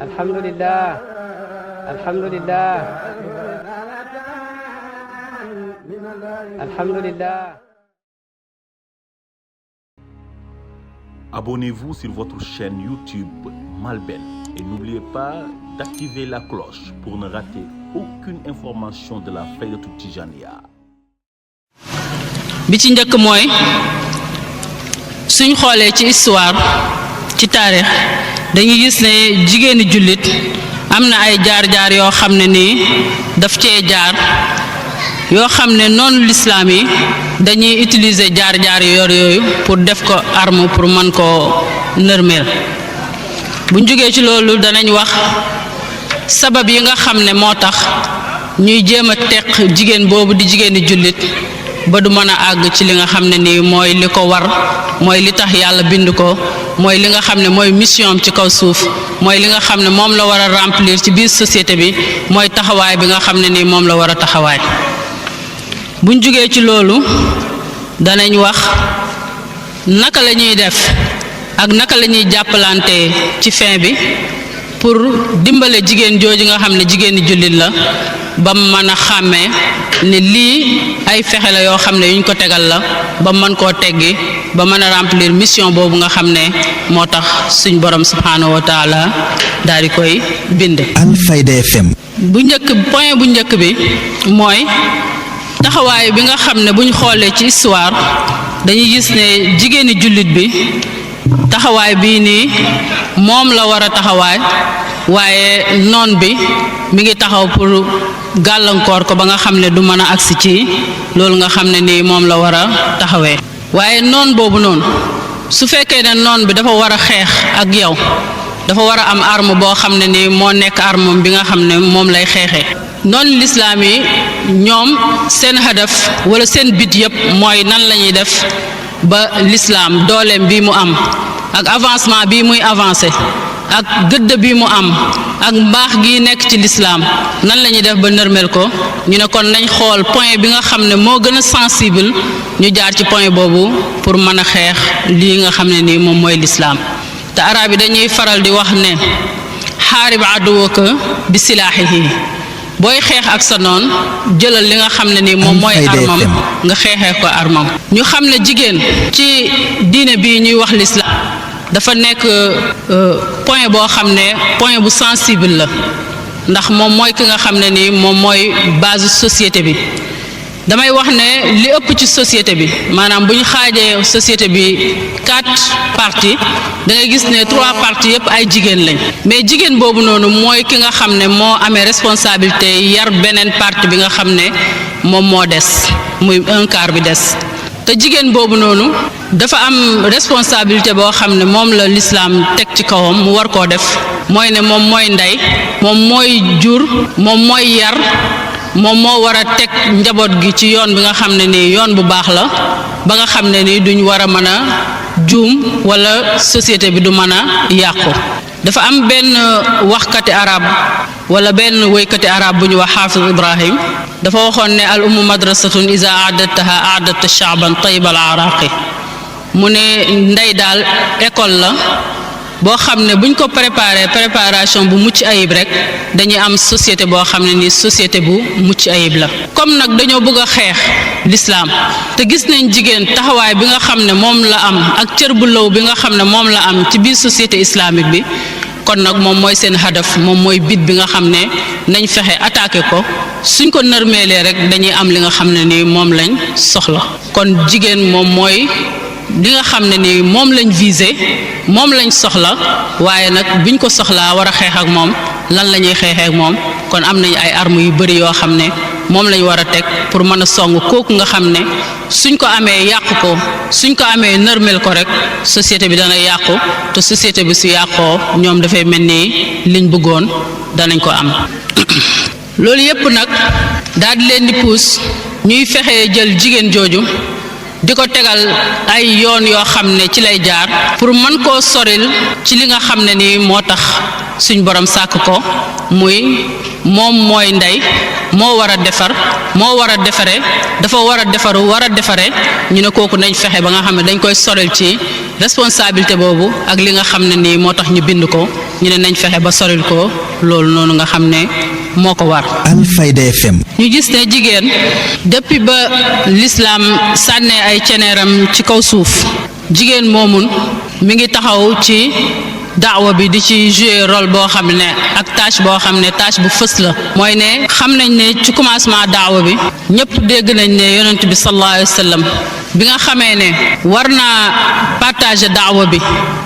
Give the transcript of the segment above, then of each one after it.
alhamdulillah alhamdulillah alhamdulillah. Abonnez-vous sur votre chaîne YouTube Malben et n'oubliez pas d'activer la cloche pour ne rater aucune information de la Faydatou Tijaniyya. bi ci njëkk mooy suñ xoolee ci histoire ci taarix dañuy gis ne jigéeni jullit am na ay jaar-jaar yoo xam ne nii daf cee jaar yoo xam ne noonu lislaam yi dañuy utiliser jaar-jaar yooyu pour def ko arme pour mën koo nërmeel. buñ jógee ci loolu danañ wax sabab yi nga xam ne moo tax ñuy jéem a teq jigéen boobu di jigéeni jullit ba du mën a àgg ci li nga xam ne nii mooy li ko war mooy li tax yàlla bind ko mooy li nga xam ne mooy mission am ci kaw suuf mooy li nga xam ne moom la war a remplir ci biir société bi mooy taxawaay bi nga xam ne nii moom la war a taxawaay. buñ jógee ci loolu danañ wax naka la ñuy def ak naka la ñuy jàppalante ci fin bi pour dimbale jigéen jooju nga xam ne jigéeni jullit la ba mu mën a xàmmee ne lii ay fexe la yoo xam ne yuñ ko tegal la ba mën koo teggi ba mën a remplir mission boobu nga xam ne moo tax suñ borom subhanahu wa taala daal di koy bind. Alfayda FM. point bu njëkk bi mooy taxawaay bi nga xam ne buñ xoolee ci histoire dañuy gis ne jigéeni jullit bi taxawaay bii nii moom la war a taxawaay waaye noon bi mi ngi taxaw pour gàllankoor ko ba nga xam ne du mën a agsi ci loolu nga xam ne nii moom la war a taxawee. waaye noon boobu noonu su fekkee ne noon bi dafa war a xeex ak yow dafa war a am arme boo xam ne nii moo nekk arme bi nga xam ne moom lay xeexee. noonu lislaam yi ñoom seen hadaf wala seen bit yëpp mooy nan la ñuy def ba lislaam dooleem bi mu am ak avancement bi muy avancé ak gëdd bi mu am ak mbaax gi nekk ci lislaam nan la ñuy def ba nërmel ko ñu ne kon nañ xool point bi nga xam ne moo gën a sensible ñu jaar ci point boobu pour mën a xeex lii nga xam ne nii moom mooy lislaam te arab yi dañuy faral di wax ne xaarib aduwaka bi silaahihi booy xeex ak sa noon jëlal li nga xam ne ni moom mooy armam nga xeexee ko armam. ñu xam ne jigéen ci diine bii ñuy wax lislaam dafa nekk point boo xam ne point bu sensible la ndax moom mooy ki nga xam ne ni moom mooy base société bi. damay wax ne li ëpp ci société bi maanaam bu ñu xaajee société bi 4 parties da ngay gis ne 3 parties yëpp ay jigéen lañ mais jigéen boobu noonu mooy ki nga xam ne moo amee responsabilité yar beneen partie bi nga xam ne moom moo des muy 1/4 bi des te jigéen boobu noonu dafa am responsabilité boo xam ne moom la lislaam teg ci kawam mu war koo def mooy ne moom mooy ndey moom mooy jur moom mooy yar. moom moo war a teg njaboot gi ci yoon bi nga xam ne nii yoon bu baax la ba nga xam ne nii duñ war a mën a juum wala société bi du mën a yàqu. dafa am benn waxkati arab wala benn woykati arab bu ñu wax xaafis Ibrahim dafa waxoon ne al ummu madrasatun iza aadattaha aadatta shaaban tayyibal araqi mu ne ndey daal école la boo xam ne buñ ko préparation bu mucc ayib rek dañuy am société boo xam ne ni société bu mucc ayib la. comme nag dañoo bëgg a xeex l'islam te gis nañ jigéen taxawaay bi nga xam ne moom la am ak cër bu law bi nga xam ne moom la am ci biir société islamique bi kon nag moom mooy seen hadaf moom mooy bit bi nga xam ne nañ fexe attaqué ko suñ ko nërmeelee rek dañuy am li nga xam ne ni moom lañ soxla kon jigéen moom mooy li nga xam ne ni moom lañ visé moom lañ soxla waaye nag biñ ko soxlaa war a xeex ak moom lan la ñuy xeexee ak moom kon am nañ ay armes yu bari yoo xam ne moom lañ war a teg pour mën a song kooku nga xam ne suñ ko amee yàqu ko suñ ko amee nërmel ko rek société bi dana yàqu te société bi su yàqoo ñoom dafay mel ni liñ bëggoon danañ ko am. loolu yépp nag daal di leen di puus ñuy fexee jël jigéen jooju di ko tegal ay yoon yoo xam ne ci lay jaar pour mën koo soril ci li nga xam ne ni moo tax suñ borom sàkk ko muy moom mooy ndey moo war a defar moo war a defare dafa war a defaru war a defare ñu ne kooku nañ fexe ba nga xam ne dañ koy soril ci responsabilité boobu ak li nga xam ne nii moo tax ñu bind ko ñu ne nañ fexe ba soril ko loolu noonu nga xam ne moo ko war. Alfayda FM. ñu gis ne jigéen depuis ba l'islam sànnee ay ceneeram ci kaw suuf jigéen moomun mi ngi taxaw ci daawa bi di ci jouer rôle boo xam ne ak tâche boo xam ne tâche bu fës la mooy ne xam nañ ne ci commencement daawa bi ñëpp dégg nañ ne yonent bi sallallahu alayhi wa sallam bi nga xamee ne war naa partager daawa bi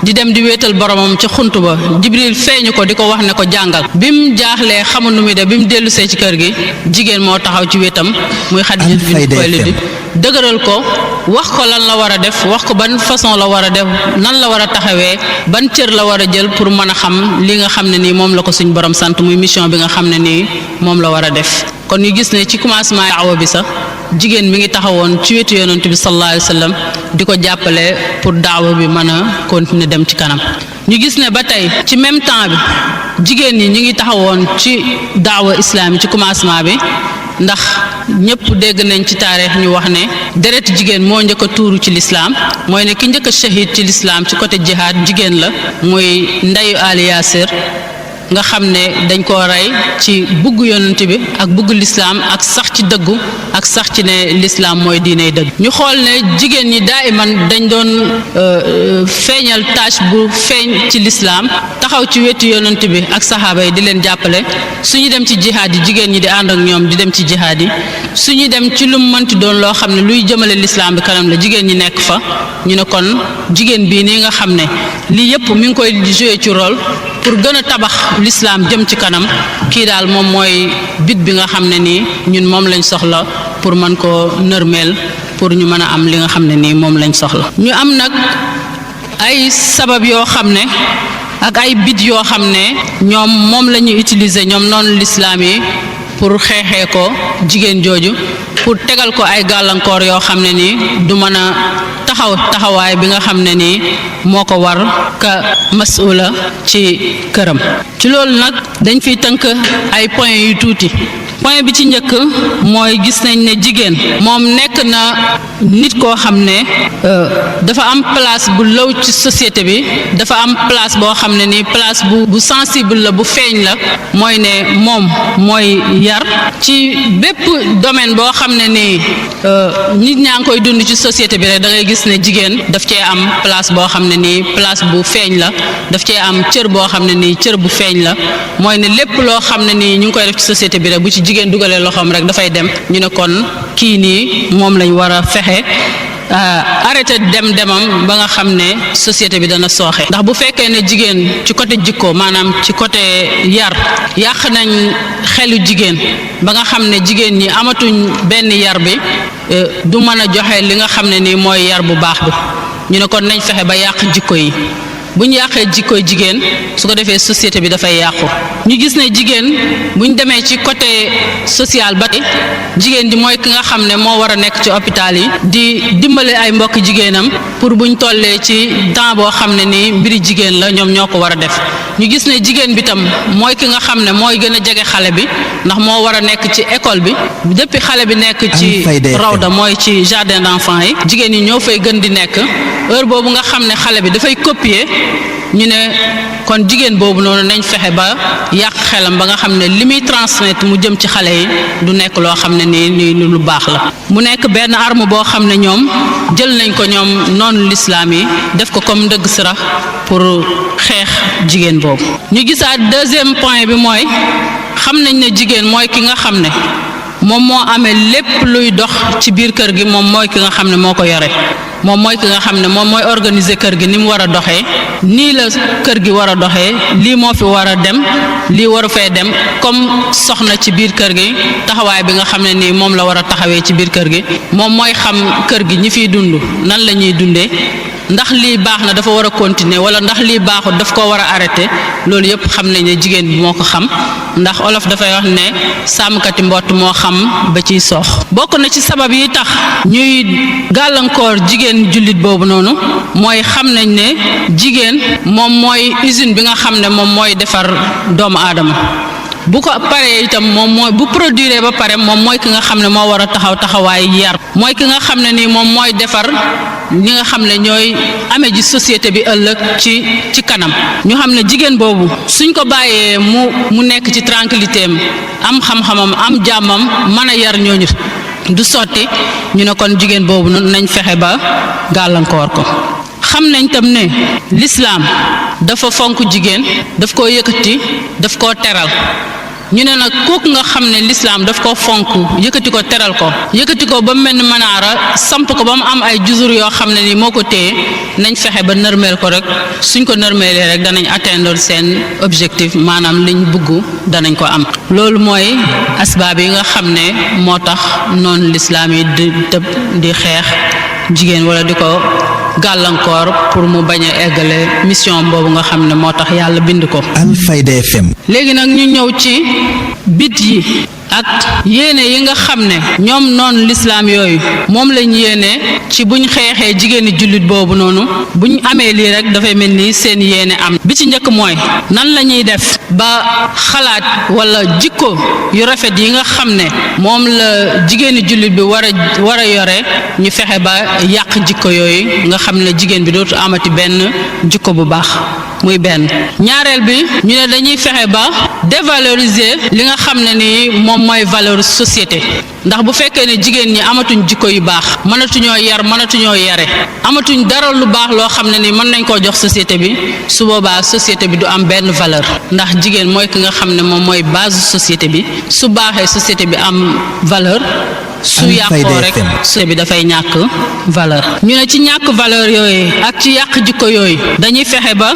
di dem di wéetal boromam ci xunt ba Jibril feeñu ko di ko wax ne ko jàngal bi mu jaaxlee xamul nu muy def bi mu dellusee ci kër gi jigéen moo taxaw ci wéetam muy Xadija bint Xuwaylid dëgëral ko wax ko lan la war a def wax ko ban façon la war a def nan la war a taxawee ban cër la war a jël pour mën a xam li nga xam ne nii moom la ko suñ borom sant muy mission bi nga xam ne nii moom la war a def kon ñu gis ne ci commencement daawa bi sax jigéen mi ngi taxawoon ci wetu yonent bi sallallahu alayhi wa sallam di ko jàppale pour daawa bi mën a continuer dem ci kanam ñu gis ne ba tey ci même temps bi jigéen ñi ñu ngi taxawoon ci daawa islam ci commencement bi ndax ñëpp dégg nañ ci taarix ñu wax ne deret jigéen moo njëkk a tuuru ci lislaam mooy ne ki njëkk a shahid ci lislaam ci côté jihad jigéen la muy ndeyu Ali Yaasir nga xam ne dañ koo rey ci bugg yonent bi ak bugg lislaam ak sax ci dëggu ak sax ci ne lislaam mooy diiney dëgg ñu xool ne jigéen ñi daa iman dañ doon feeñal tâche bu feeñ ci lislaam taxaw ci wetu yonent bi ak saxaaba yi di leen jàppale suñu dem ci jihaad yi jigéen ñi di ànd ak ñoom di dem ci jihaad yi suñu dem ci lu mu mënti doon loo xam ne luy jëmale lislaam bi kanam la jigéen ñi nekk fa ñu ne kon jigéen bii nii nga xam ne lii yépp mi ngi koy jouer ci rôle pour gën a tabax l'islam jëm ci kanam kii daal moom mooy bit bi nga xam ne nii ñun moom lañ soxla pour mën koo nërmeel pour ñu mën a am li nga xam ne nii moom lañ soxla ñu am nag ay sabab yoo xam ne ak ay bit yoo xam ne ñoom moom la ñu utiliser ñoom noonu l'islam yi pour xeexee ko jigéen jooju pour tegal ko ay gàllankoor yoo xam ne nii du mën a taxawaay bi nga xam ne nii moo ko war ka masula ci këram ci loolu nag dañ fiy tënk ay point yu tuuti point bi ci njëkk mooy gis nañ ne jigéen moom nekk na nit koo xam ne dafa am place bu law ci société bi dafa am place boo xam ne nii place bu sensible la bu feeñ la mooy ne moom mooy yar ci bépp domaine boo xam ne nii nit ñaa ngi koy dund ci société bi rek da ngay gis ne jigéen daf cee am place boo xam ne nii place bu feeñ la daf cee am cër boo xam ne nii cër bu feeñ la mooy ne lépp loo xam ne nii ñu ngi koy def ci société bi rek bu ci jigéen dugalee loxoom rek dafay dem ñu ne kon kii nii moom lañ war a fexe arrêté demam ba nga xam ne société bi dana sooxe ndax bu fekkee ne jigéen ci côté jikko maanaam ci côté yar yàq nañ xelu jigéen ba nga xam ne jigéen ñi amatuñ benn yar bi du mën a joxe li nga xam ne nii mooy yar bu baax bi ñu ne kon nañ fexe ba yàq jikko yi bu ñu yàqee jikkoy jigéen su ko defee société bi dafay yàqu ñu gis ne jigéen bu ñu demee ci côté social ba tey jigéen ji mooy ki nga xam ne moo war a nekk ci hôpital yi di dimbale ay mbokk jigéenam pour bu ñu tollee ci temps boo xam ne nii mbiri jigéen la ñoom ñoo ko war a def ñu gis ne jigéen bi tam mooy ki nga xam ne mooy gën a jege xale bi ndax moo war a nekk ci école bi depuis xale bi nekk ci rawda mooy ci jardin d'enfants yi jigéen ñi ñoo fay gën di nekk heure boobu nga xam ne xale bi dafay copier ñu ne kon jigéen boobu noonu nañ fexe ba yàq xelam ba nga xam ne li muy transmettre mu jëm ci xale yi du nekk loo xam ne nii lu baax la mu nekk benn arme boo xam ne ñoom jël nañ ko ñoom noonu l'islam yi def ko comme ndëgg sërëx pour xeex jigéen boobu ñu gisaat deuxième point bi mooy xam nañ ne jigéen mooy ki nga xam ne moom moo amee lépp luy dox ci biir kër gi moom mooy ki nga xam ne moo ko yore moom mooy ki nga xam ne moom mooy organiser kër gi ni mu war a doxee nii la kër gi war a doxee lii moo fi war a dem lii waru fee dem comme soxna ci biir kër gi taxawaay bi nga xam ne nii moom la war a taxawee ci biir kër gi moom mooy xam kër gi ñi fiy dund nan la ñuy dundee ndax lii baax na dafa war a continuer wala ndax lii baaxul daf ko war a arrêter loolu yëpp xam nañ ne jigéen bi moo ko xam ndax olof dafay wax ne sàmmkati mbott moo xam ba ciy soox. bokk na ci sabab yi tax ñuy gàllankoor jigéen jullit boobu noonu mooy xam nañ ne jigéen moom mooy usine bi nga xam ne moom mooy defar doomu aadama. bu ko paree itam moom mooy bu produire ba pare moom mooy ki nga xam ne moo war a taxawaay yar mooy ki nga xam ne nii moom mooy defar ñi nga xam ne ñooy amee ji société bi ëllëg ci kanam ñu xam ne jigéen boobu suñ ko bàyyee mu nekk ci tranquillité am xam-xamam am jàmmam mën a yar ñooñu du sotti ñu ne kon jigéen boobu nañ fexe ba gàllankoor ko. xam nañ tam ne l'islam dafa fonk jigéen daf koo yëkkati daf koo teral ñu ne nag kooku nga xam ne l'islam daf koo fonk yëkkati ko teral ko yëkkati ko ba mu mel ni manaara samp ko ba mu am ay juzur yoo xam ne ni moo ko téye nañ fexe ba nërmeel ko rek suñ ko nërmeelee rek danañ atteindre seen objectif maanaam liñ bëgg danañ ko am. loolu mooy asbaab yi nga xam ne moo tax noonu l'islam yi di xeex jigéen wala di ko gàllankoor pour mu bañ a eggale mission boobu nga xam ne moo tax yàlla bind ko. Alfayda FM. léegi nag ñu ñëw ci bit yi ak yéene yi nga xam ne ñoom noonu lislaam yooyu moom lañ yéene ci buñ xeexee jigéeni jullit boobu noonu buñ amee lii rek dafay mel ni seen yéene am bi ci njëkk mooy nan la ñuy def ba xalaat wala jikko yu rafet yi nga xam ne moom la jigéeni jullit bi war a yore ñu fexe ba yàq jikko yooyu nga xam ne jigéen bi dootu amati benn jikko bu baax muy benn. ñaareel bi ñu ne dañuy fexe ba dévaloriser li nga xam ne ni moom mooy valeur société ndax bu fekkee ne jigéen ñi amatuñ jikko yu baax mënatuñoo yar mënatuñoo yare amatuñ dara lu baax loo xam ne ni mën nañ koo jox société bi su boobaa société bi du am benn valeur ndax jigéen mooy ki nga xam ne moom mooy base société bi su baaxee société bi am valeur su yàqoo rek société bi dafay ñàkk valeur ñu ne ci ñàkk valeur yooyu ak ci yàq jikko yooyu dañuy fexe ba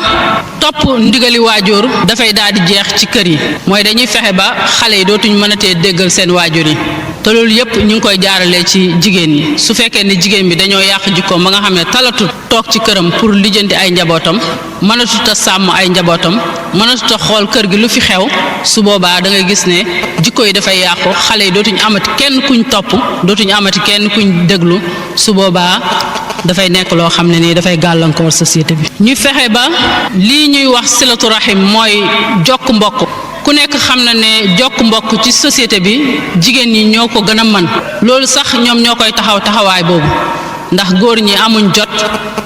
topp ndigali waajur dafay daal di jeex ci kër yi mooy dañuy fexe ba xale yi dootuñ mënatee déggal seen waajur yi te loolu yëpp ñu ngi koy jaaralee ci jigéen ñi su fekkee ne jigéen bi dañoo yàq jikkoom ba nga xam ne talatul toog ci këram pour lijjanti ay njabootam mënatut a sàmm ay njabootam mënatut a xool kër gi lu fi xew su boobaa da ngay gis ne jikko yi dafay yàqu xale yi dootuñ amati kenn kuñ topp dootuñu amati kenn kuñ déglu su boobaa dafay nekk loo xam ne nii dafay gàllankoor société bi. ñu fexe ba lii ñuy wax silatu rahim mooy jokk mbokk ku nekk xam na ne jokk mbokk ci société bi jigéen ñi ñoo ko gën a mën loolu sax ñoom ñoo koy taxawaay boobu ndax góor ñi amuñ jot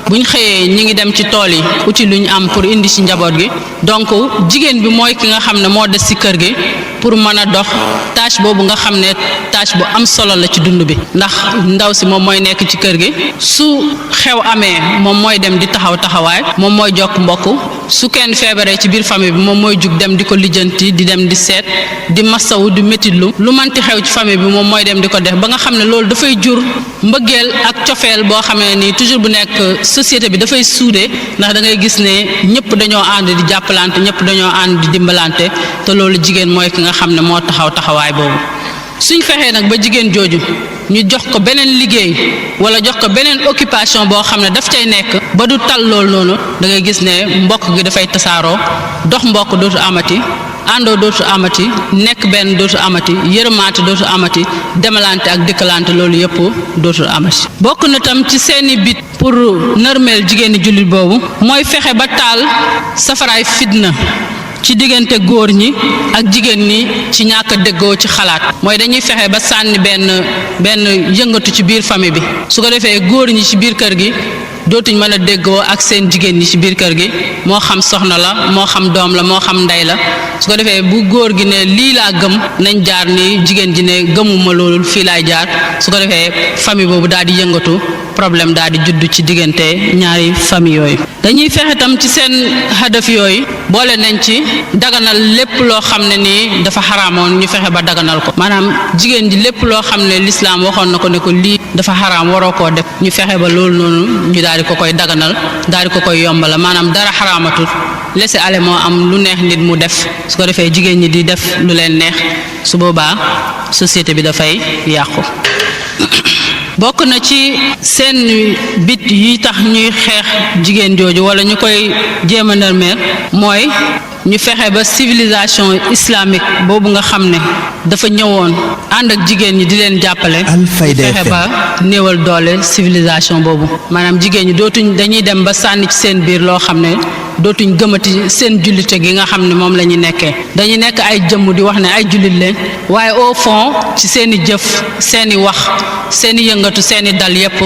buñ xëyee ñi ngi dem ci tool yi uti luñ am pour indi ci njaboot gi donc jigéen bi mooy ki nga xam ne moo des ci kër gi pour mën a dox tâche boobu nga xam ne tâche bu am solo la ci dund bi ndax ndaw si moom mooy nekk ci kër gi su xew amee moom mooy dem di taxawaay moom mooy jokk mbokk su kenn feebaree ci biir famille bi moom mooy jug dem di ko lijjanti di dem di seet di masawu di métitlu lu manti xew ci famille bi moom mooy dem di ko def ba nga xam ne loolu dafay jur mbëggeel ak cofeel boo xamee ni toujours bu nekk société bi dafay suude ndax da ngay gis ne ñëpp dañoo ànd di jàppalante ñëpp dañoo ànd di dimbalante te loolu jigéen mooy ki nga xam ne moo taxawaay boobu suñ fexee nag ba jigéen jooju ñu jox ko beneen liggéey wala jox ko beneen occupation boo xam ne daf cay nekk ba du tal loolu noonu da ngay gis ne mbokk gi dafay tasaaroo dox mbokk dootu amati àndoo dootu amati nekk benn dootu amati yërëmaate dootu amati demalante ak dikkalante loolu yëpp dootu amati. bokk na tam ci seeni bit pour nërmeel jigéeni jullit boobu mooy fexe ba taal safaraay fitna ci diggante góor ñi ak jigéen ñi ci ñàkk a déggoo ci xalaat mooy dañuy fexe ba sànni benn yëngatu ci biir famille bi su ko defee góor ñi ci biir kër gi dootuñ mën a déggoo ak seen jigéen ñi ci biir kër gi moo xam soxna la moo xam doom la moo xam ndey la su ko defee bu góor gi ne lii laa gëm nañ jaar ni jigéen ji ne gëmuma loolu fii laay jaar su ko defee famille boobu daal di yëngatu problème daal di judd ci diggante ñaari famille yooyu. dañuy fexe tam ci seen hadaf yooyu boole nañ ci daganal lépp loo xam ne nii dafa xaraamoon ñu fexe ba daganal ko maanaam jigéen ji lépp loo xam ne lislaam waxoon na ko ne ko lii dafa xaraam waroo koo def ñu fexe ba loolu noonu ñu daal di ko koy daganal daal di ko koy yombala maanaam dara xaraamatul laisser aller moo am lu neex nit mu def su ko defee jigéen ñi di def lu leen neex su boobaa société bi dafay yàqu. bokk na ci seen bit yi tax ñuy xeex jigéen jooju wala ñu koy jéem a nërmeer mooy ñu fexe ba civilisation islamique boobu nga xam ne dafa ñëwoon ànd ak jigéen ñi di leen jàppale ñu fexe ba néewal doole civilisation boobu maanaam jigéen ñi dañuy dem ba sànni ci seen biir loo xam ne dootuñ gëmati seen jullite gi nga xam ne moom la ñu nekkee dañuy nekk ay jëmm di wax ne ay jullit leen waaye au fond ci seeni jëf seeni wax seeni yëngatu seeni dal yépp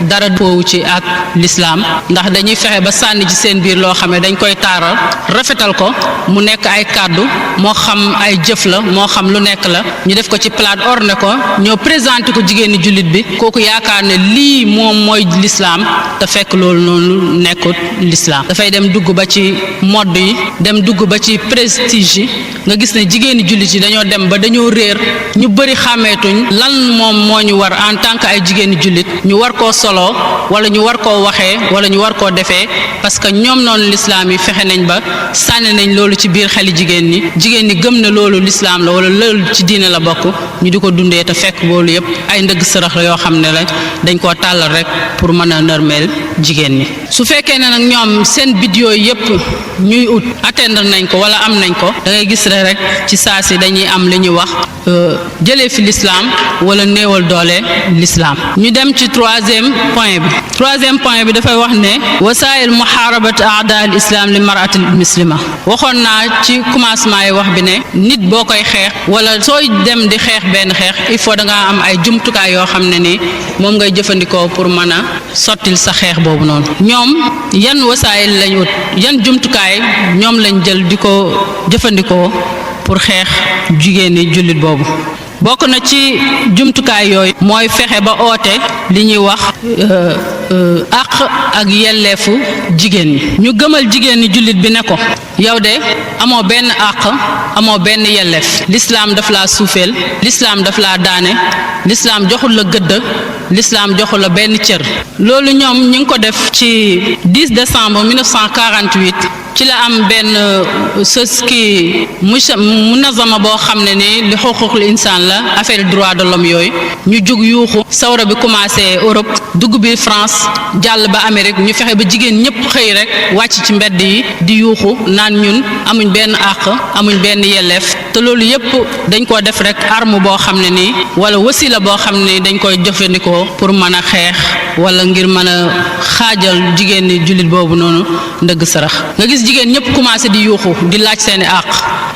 dara doowu ci ak l'islam ndax dañuy fexe ba sànni ci seen biir loo xam ne dañ koy taaral rafetal ko mu nekk ay kàddu moo xam ay jëf la moo xam lu nekk la ñu def ko ci plate orné ko ñoo présenté ko jigéeni jullit bi kooku yaakaar ne lii moom mooy l'islam te fekk loolu noonu nekkut l'islam dafay dem dugg ba ci mode yi dem dugg ba ci prestige yi nga gis ne jigéeni jullit yi dañoo dem ba dañoo réer ñu bëri xàmmeetuñ lan moom moo ñu war en tant que ay jigéeni jullit ñu war koo soloo wala ñu war koo waxee wala ñu war koo defee parce que ñoom noonu l'islam yi fexe nañ ba sànni nañ loolu ci biir xeli jigéen ñi gëm ne loolu l'islam la wala loolu ci diine la bokk ñu di ko dundee te fekk loolu yépp ay ndëgg sërëx la yoo xam ne la dañ koo tàllal rek pour mën a nërmeel jigéen ñi su fekkee ne nag ñoom seen bit yooyu yépp ñuy ut atteindre nañ ko wala am nañ ko da ngay gis rek ci saa si dañuy am li ñuy wax jëlee fi l'islam wala néewal doole l'islam ñu dem ci troisième point bi dafay wax ne wasaa'il muharabat a'da al islam li mar'atil muslima waxoon naa ci commencement yi wax bi ne nit boo koy xeex wala sooy dem di xeex benn xeex il faut da ngaa am ay jumtukaay yoo xam ne ni moom ngay jëfandikoo pour mën a sottil sa xeex boobu noonu ñoom yan wasaa'il lañ ut yan jumtukaay ñoom lañ jël di ko jëfandikoo pour xeex jigéeni jullit boobu bokk na ci jumtukaay yooyu mooy fexe ba oote li ñuy wax àq ak yelleefu jigéen ñi ñu gëmal jigéen ñi jullit bi ne ko yow de amoo benn àq amoo benn yelleef l'islam daf laa suufeel l'islam daf laa daane l'islam joxul la gëdd l'islam joxul la benn cër loolu ñoom ñu ngi ko def ci 10 décembre 1948 ci la am benn munazama boo xam ne ni li xuququl insaan la affaire droit de l'homme yooyu ñu jug yuuxu sawra bi commencé Europe dugg bi France jàll ba Amérique ñu fexe ba jigéen ñëpp xëy rek wàcc ci mbedd yi di yuuxu naan ñun amuñ benn àq amuñ benn yelleef te loolu yëpp dañ koo def rek arme boo xam ne nii wala wasila boo xam ne dañ koy jëfandikoo pour mën a xeex wala ngir mën a xaajal jigéen ñi jullit boobu noonu ndëgg sarax nga gis jigéen ñëpp commencé di yuuxu di laaj seeni àq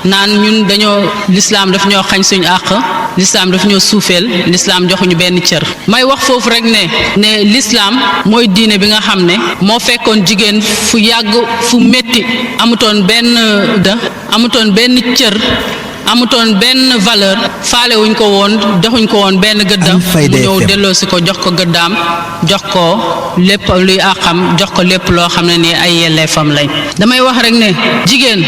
naan ñun dañoo l'islam daf ñoo xañ suñu àq l'islam daf ñoo suufeel l'islam joxuñu benn cër may wax foofu rek ne l'islam mooy diine bi nga xam ne moo fekkoon jigéen fu yàgg fu metti amutoon benn cër amutoon benn valeur faalewuñ ko woon joxuñ ko woon benn gëddam mu ñëw delloosi ko jox ko gëddaam jox ko lépp luy àqam jox ko lépp loo xam ne ni ay yelleefam lañ damay wax rek ne jigéen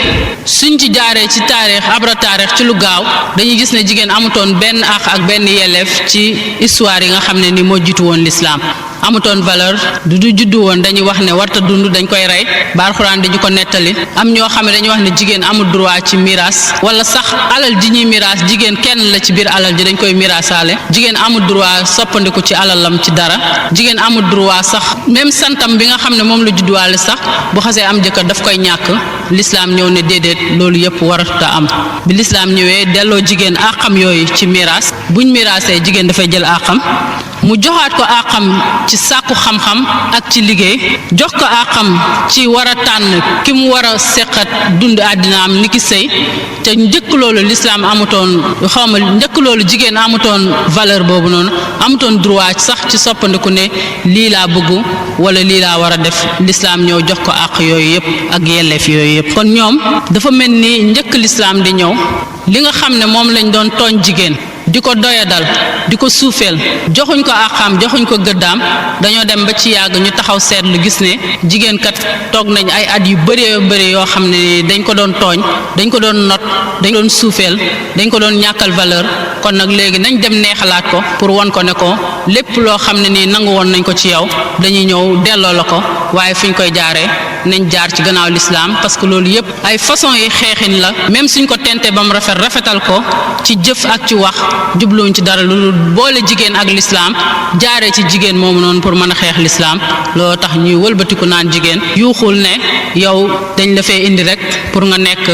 suñ ci jaaree ci taarix abra taarix ci lu gaaw dañuy gis ne jigéen amutoon benn àq ak benn yelleef ci histoire yi nga xam ne ni moo jiitu woon l'islam amutoon valeur du juddu woon dañuy wax ne warta dund dañ koy rey ba Alxuraan dañu ko nettali am ñoo xam ne dañuy wax ne jigéen amul droit ci miraas wala sax alal ji ñuy miraas jigéen kenn la ci biir alal ji dañ koy miraasaale jigéen amul droit soppandiku ci alalam ci dara jigéen amul droit sax même santam bi nga xam ne moom la judduwaale sax bu xasee am jëkkër daf koy ñàkk l'islam ñëw ne déedéet loolu yëpp warata am bi l'islam ñëwee delloo jigéen àqam yooyu ci miraas buñ miraasee jigéen dafay jël àqam mu joxaat ko àqam ci sàkku xam-xam ak ci liggéey jox ko àqam ci war a tànn ki mu war a seqat dund àddinaam ni ki sëy te njëkk loolu l'islam amutoon njëkk loolu jigéen amutoon valeur boobu noonu amutoon droit sax ci soppandiku ne lii laa bëgg wala lii laa war a def l'islam ñëw jox ko àq yooyu yëpp ak yelleef yooyu yëpp kon ñoom dafa mel ni njëkk l'islam di ñëw li nga xam ne moom lañ doon tooñ jigéen di ko doyadal di ko suufeel joxuñ ko àqam joxuñ ko gëddaam dañoo dem ba ci yàgg ñu taxaw seetlu gis ne jigéen kat toog nañ ay at yu bëree bëri yoo xam ne dañ ko doon tooñ dañ ko doon not dañ ko doon suufeel dañ ko doon ñàkkal valeur kon nag léegi nañ dem neexalaat ko pour won ko ne ko lépp loo xam ne nii nangu woon nañ ko ci yow dañuy ñëw delloo la ko waaye fi ñu koy jaaree nañ jaar ci gannaaw l'islam parce que loolu yëpp ay façon yi xeexin la même suñ ko tentee ba mu rafetal ko ci jëf ak ci wax jubluwuñ ci dara lu boole jigéen ak l'islam jaaree ci jigéen moomu noonu pour mën a xeex l'islam loolu tax ñuy wëlbatiku naan jigéen yuuxul ne yow dañ la fee indi rek pour nga nekk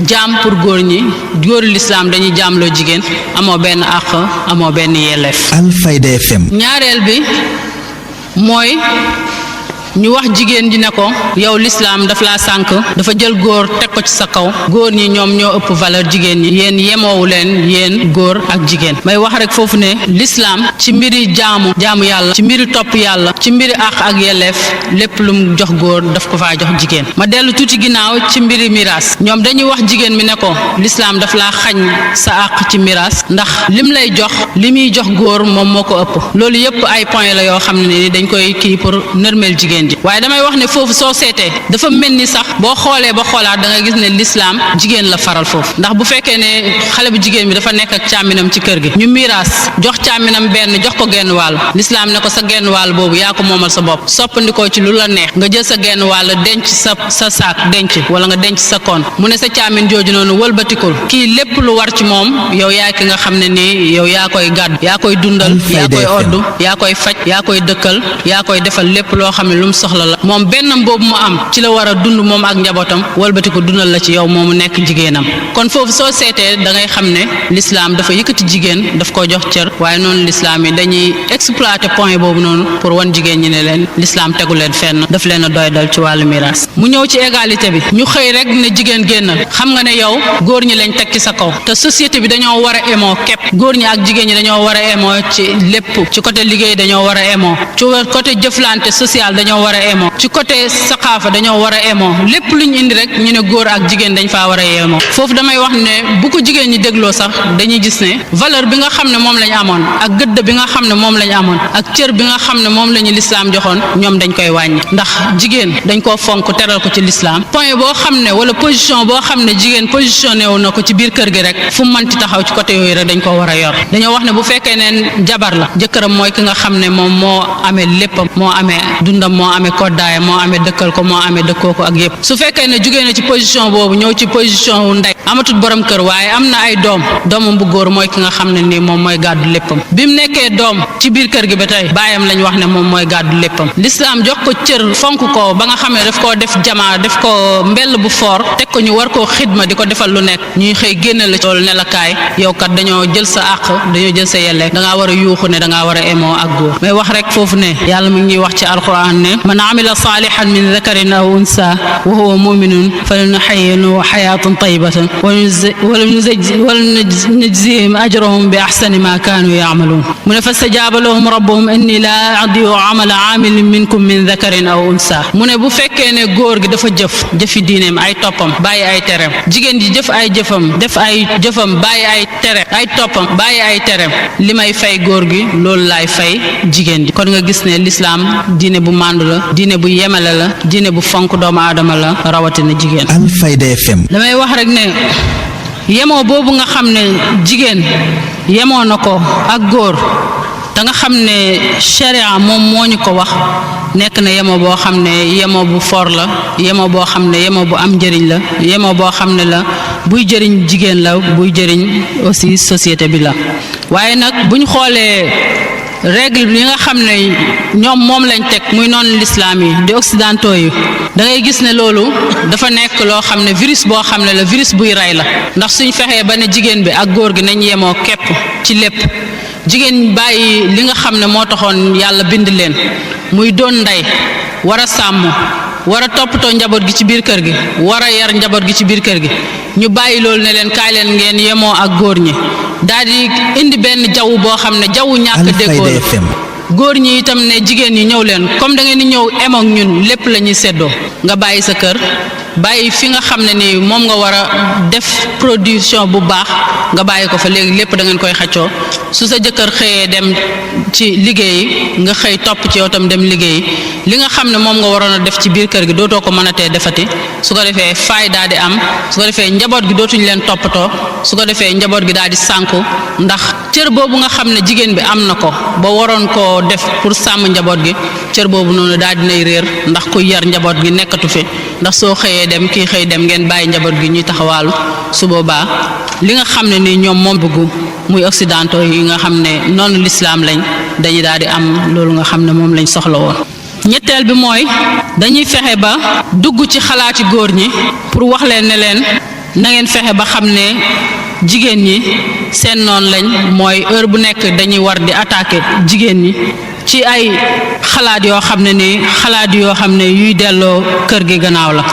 jaam pour góor ñi góoru l'islam dañuy jaamloo jigéen amoo benn àq amoo benn yelleef. Alfayda FM. ñaareel bi mooy ñu wax jigéen ji ne ko yow l'islam daf laa sànk dafa jël góor teg ko ci sa kaw góor ñi ñoom ñoo ëpp valeur jigéen ñi yéen yemoowu leen yéen góor ak jigéen may wax rek foofu ne l'islam ci mbiri jaamu yàlla ci mbiri topp yàlla ci mbiri àq ak yelleef lépp lu mu jox góor daf ko faa jox jigéen ma dellu tuuti ginnaaw ci mbiri miraas ñoom dañuy wax jigéen mi ne ko l'islam daf laa xañ sa àq ci miraas ndax lim lay jox li muy jox góor moom moo ko ëpp loolu yëpp ay point la yoo xam ne dañ koy kii pour nërmeel jigéen waaye damay wax ne foofu soo seetee dafa mel ni sax boo xoolee ba xoolaat da nga gis ne l'islam jigéen la faral foofu ndax bu fekkee ne xale bu jigéen bi dafa nekk ak càmminam ci kër gi ñu miraas jox càmminam benn jox ko genn wàll l'islam ne ko sa genn wàll boobu yaa ko moomal sa bopp soppandikoo ci lu la neex nga jël sa genn wàll denc sa saak denc wala nga denc sa koon mu ne sa càmmin jooju noonu wëlbatikul kii lépp lu war ci moom yow yaa ki nga xam ne nii yow yaa koy gàddu yaa koy dundal yaa koy oddu yaa koy faj yaa koy dëkkal yaa koy defal lépp loo xam ne lu soxla la moom bennam boobu mu am ci la war a dund moom ak njabootam wëlbati ko dundal la ci yow moomu nekk jigéenam kon foofu soo seetee da ngay xam ne l'islam dafa yëkkati jigéen daf ko jox cër waaye noonu l'islam yi dañuy exploiter point boobu noonu pour wan jigéen ñi ne leen l'islam tegu leen fenn daf leen a doy dal ci wàllu miraas mu ñëw ci égalité bi ñu xëy rek ne jigéen génnal xam nga ne yow góor ñi lañ teg ci sa kaw te société bi dañoo war a émoo képp góor ñi ak jigéen ñi dañoo war a émoo ci lépp ci côté liggéey dañoo war a émoo ci côté jëflante social dañoo war a émoo ci côté saqaafa dañoo war a émoo lépp lu ñu indi rek ñu ne góor ak jigéen dañ faa war a émoo foofu damay wax ne bu ko jigéen ñi dégloo sax dañuy gis ne valeur bi nga xam ne moom lañ amoon ak gëdd bi nga xam ne moom lañ amoon ak cër bi nga xam ne moom la ñu lislaam joxoon ñoom dañ koy wàññi ndax jigéen dañ koo fonk teral ko ci lislaam point boo xam ne wala position boo xam ne jigéen positionné wu na ko ci biir kër gi rek fu mu mënti taxaw ci côté yooyu rek dañ ko war a yor dañoo wax ne bu fekkee ne jabar la jëkkëram mooy ki nga xam ne moom moo amee léppam moo amee dundam moo amee koddaay moo amee dëkkal ko moo amee dëkkoo ko ak yépp su fekkee ne jugee na ci position boobu ñëw ci position wu ndey amatul borom kër waaye am na ay doomam bu góor mooy ki nga xam ne nii moom mooy gàddu léppam bi mu nekkee doom ci biir kër gi ba tey baayam lañ wax ne moom mooy gàddu léppam l'islam jox ko cër fonk ko ba nga xam ne daf koo def jamaa def ko mbell bu foor teg ko ñu war koo xidma di ko defal lu nekk ñuy xëy génne la loolu ne la kaay yow kat dañoo jël sa àq dañoo jël sa yellee dangaa war a yuuxu ne dangaa war a émoo ak góor mais wax rek foofu ne yàlla mu ngi wax ci alquran ne man amila salihan min dhakarin aw unsa wa huwa muminun falanuhyiyannahu hayatan tayyibatan ولنجزيهم أجرهم بأحسن ما كانوا يعملون من فاستجاب لهم ربهم إني لا أضيع عمل عامل منكم من ذكر أو أنثى mu ne bu fekkee ne góor gi dafa jëfi diineem ay toppam bàyyi ay tereem jigéen ji jëf ay jëfam def ay jëfam bàyyi ay tereem ay toppam bàyyi ay tereem li may fay góor gi loolu laay fay jigéen ji kon nga gis ne l'islam diine bu màndu la diine bu yemale la diine bu fonk doomu aadama la rawatina jigéen. Alfayda FM. damay wax rek ne yemoo boobu nga xam ne jigéen yemoo na ko ak góor da nga xam ne sharia moom moo ñu ko wax nekk na yemoo boo xam ne yemoo bu for la yemoo boo xam ne yemoo bu am njëriñ la yemoo boo xam ne la buy jëriñ jigéen la buy jëriñ aussi société bi la waaye nag buñ xoolee règle bi nga xam ne ñoom moom lañ teg muy noonu l'islam yi di occidentaux yi da ngay gis ne loolu dafa nekk loo xam ne virus boo xam ne la virus buy rey la ndax suñ fexee ba ne jigéen bi ak góor gi nañ yemoo képp ci lépp jigéen bàyyi li nga xam ne moo taxoon yàlla bind leen muy doon ndey war a sàmm war a toppatoo njaboot gi ci biir kër gi war a yar njaboot gi ci biir kër gi ñu bàyyi loolu ne leen kaay leen ngeen yemoo ak góor ñi daal di indi benn jaww boo xam ne jaww ñàkk déggoo la góor ñi itam ne jigéen ñi ñëw leen comme da ngeen di ñëw em ak ñun lépp la ñuy séddoo nga bàyyi sa kër bàyyi fi nga xam ne ni moom nga war a def production bu baax nga bàyyi ko fa léegi lépp da ngeen koy xaccoo su sa jëkkër xëyee dem ci liggéeyi nga xëy topp ci yow tam dem liggéeyi li nga xam ne moom nga waroon a def ci biir kër gi dootoo ko mën a tee defati su ko defee faay daal di am su ko defee njaboot gi dootuñu leen toppatoo su ko defee njaboot gi daal di sànku ndax cër boobu nga xam ne jigéen bi am na ko ba waroon koo def pour sàmm njaboot gi cër boobu noonu daal dinay réer ndax ku yar njaboot gi nekkatu fi ndax soo xëyee dem kii xëy dem ngeen bàyyi njaboot gi ñuy taxawaalu su boobaa li nga xam ne ni ñoom moom bëggu muy occidentaux yi nga xam ne noonu l'islam lañ dañuy daal di am loolu nga xam ne moom lañ soxla woon. ñetteel bi mooy dañuy fexe ba dugg ci xalaati góor ñi pour wax leen ne leen na ngeen fexe ba xam ne jigéen ñi seen noon lañ mooy heure bu nekk dañuy war di attaquer jigéen ñi ci ay xalaat yoo xam ne ni xalaat yoo xam ne yuy delloo kër gi gannaaw la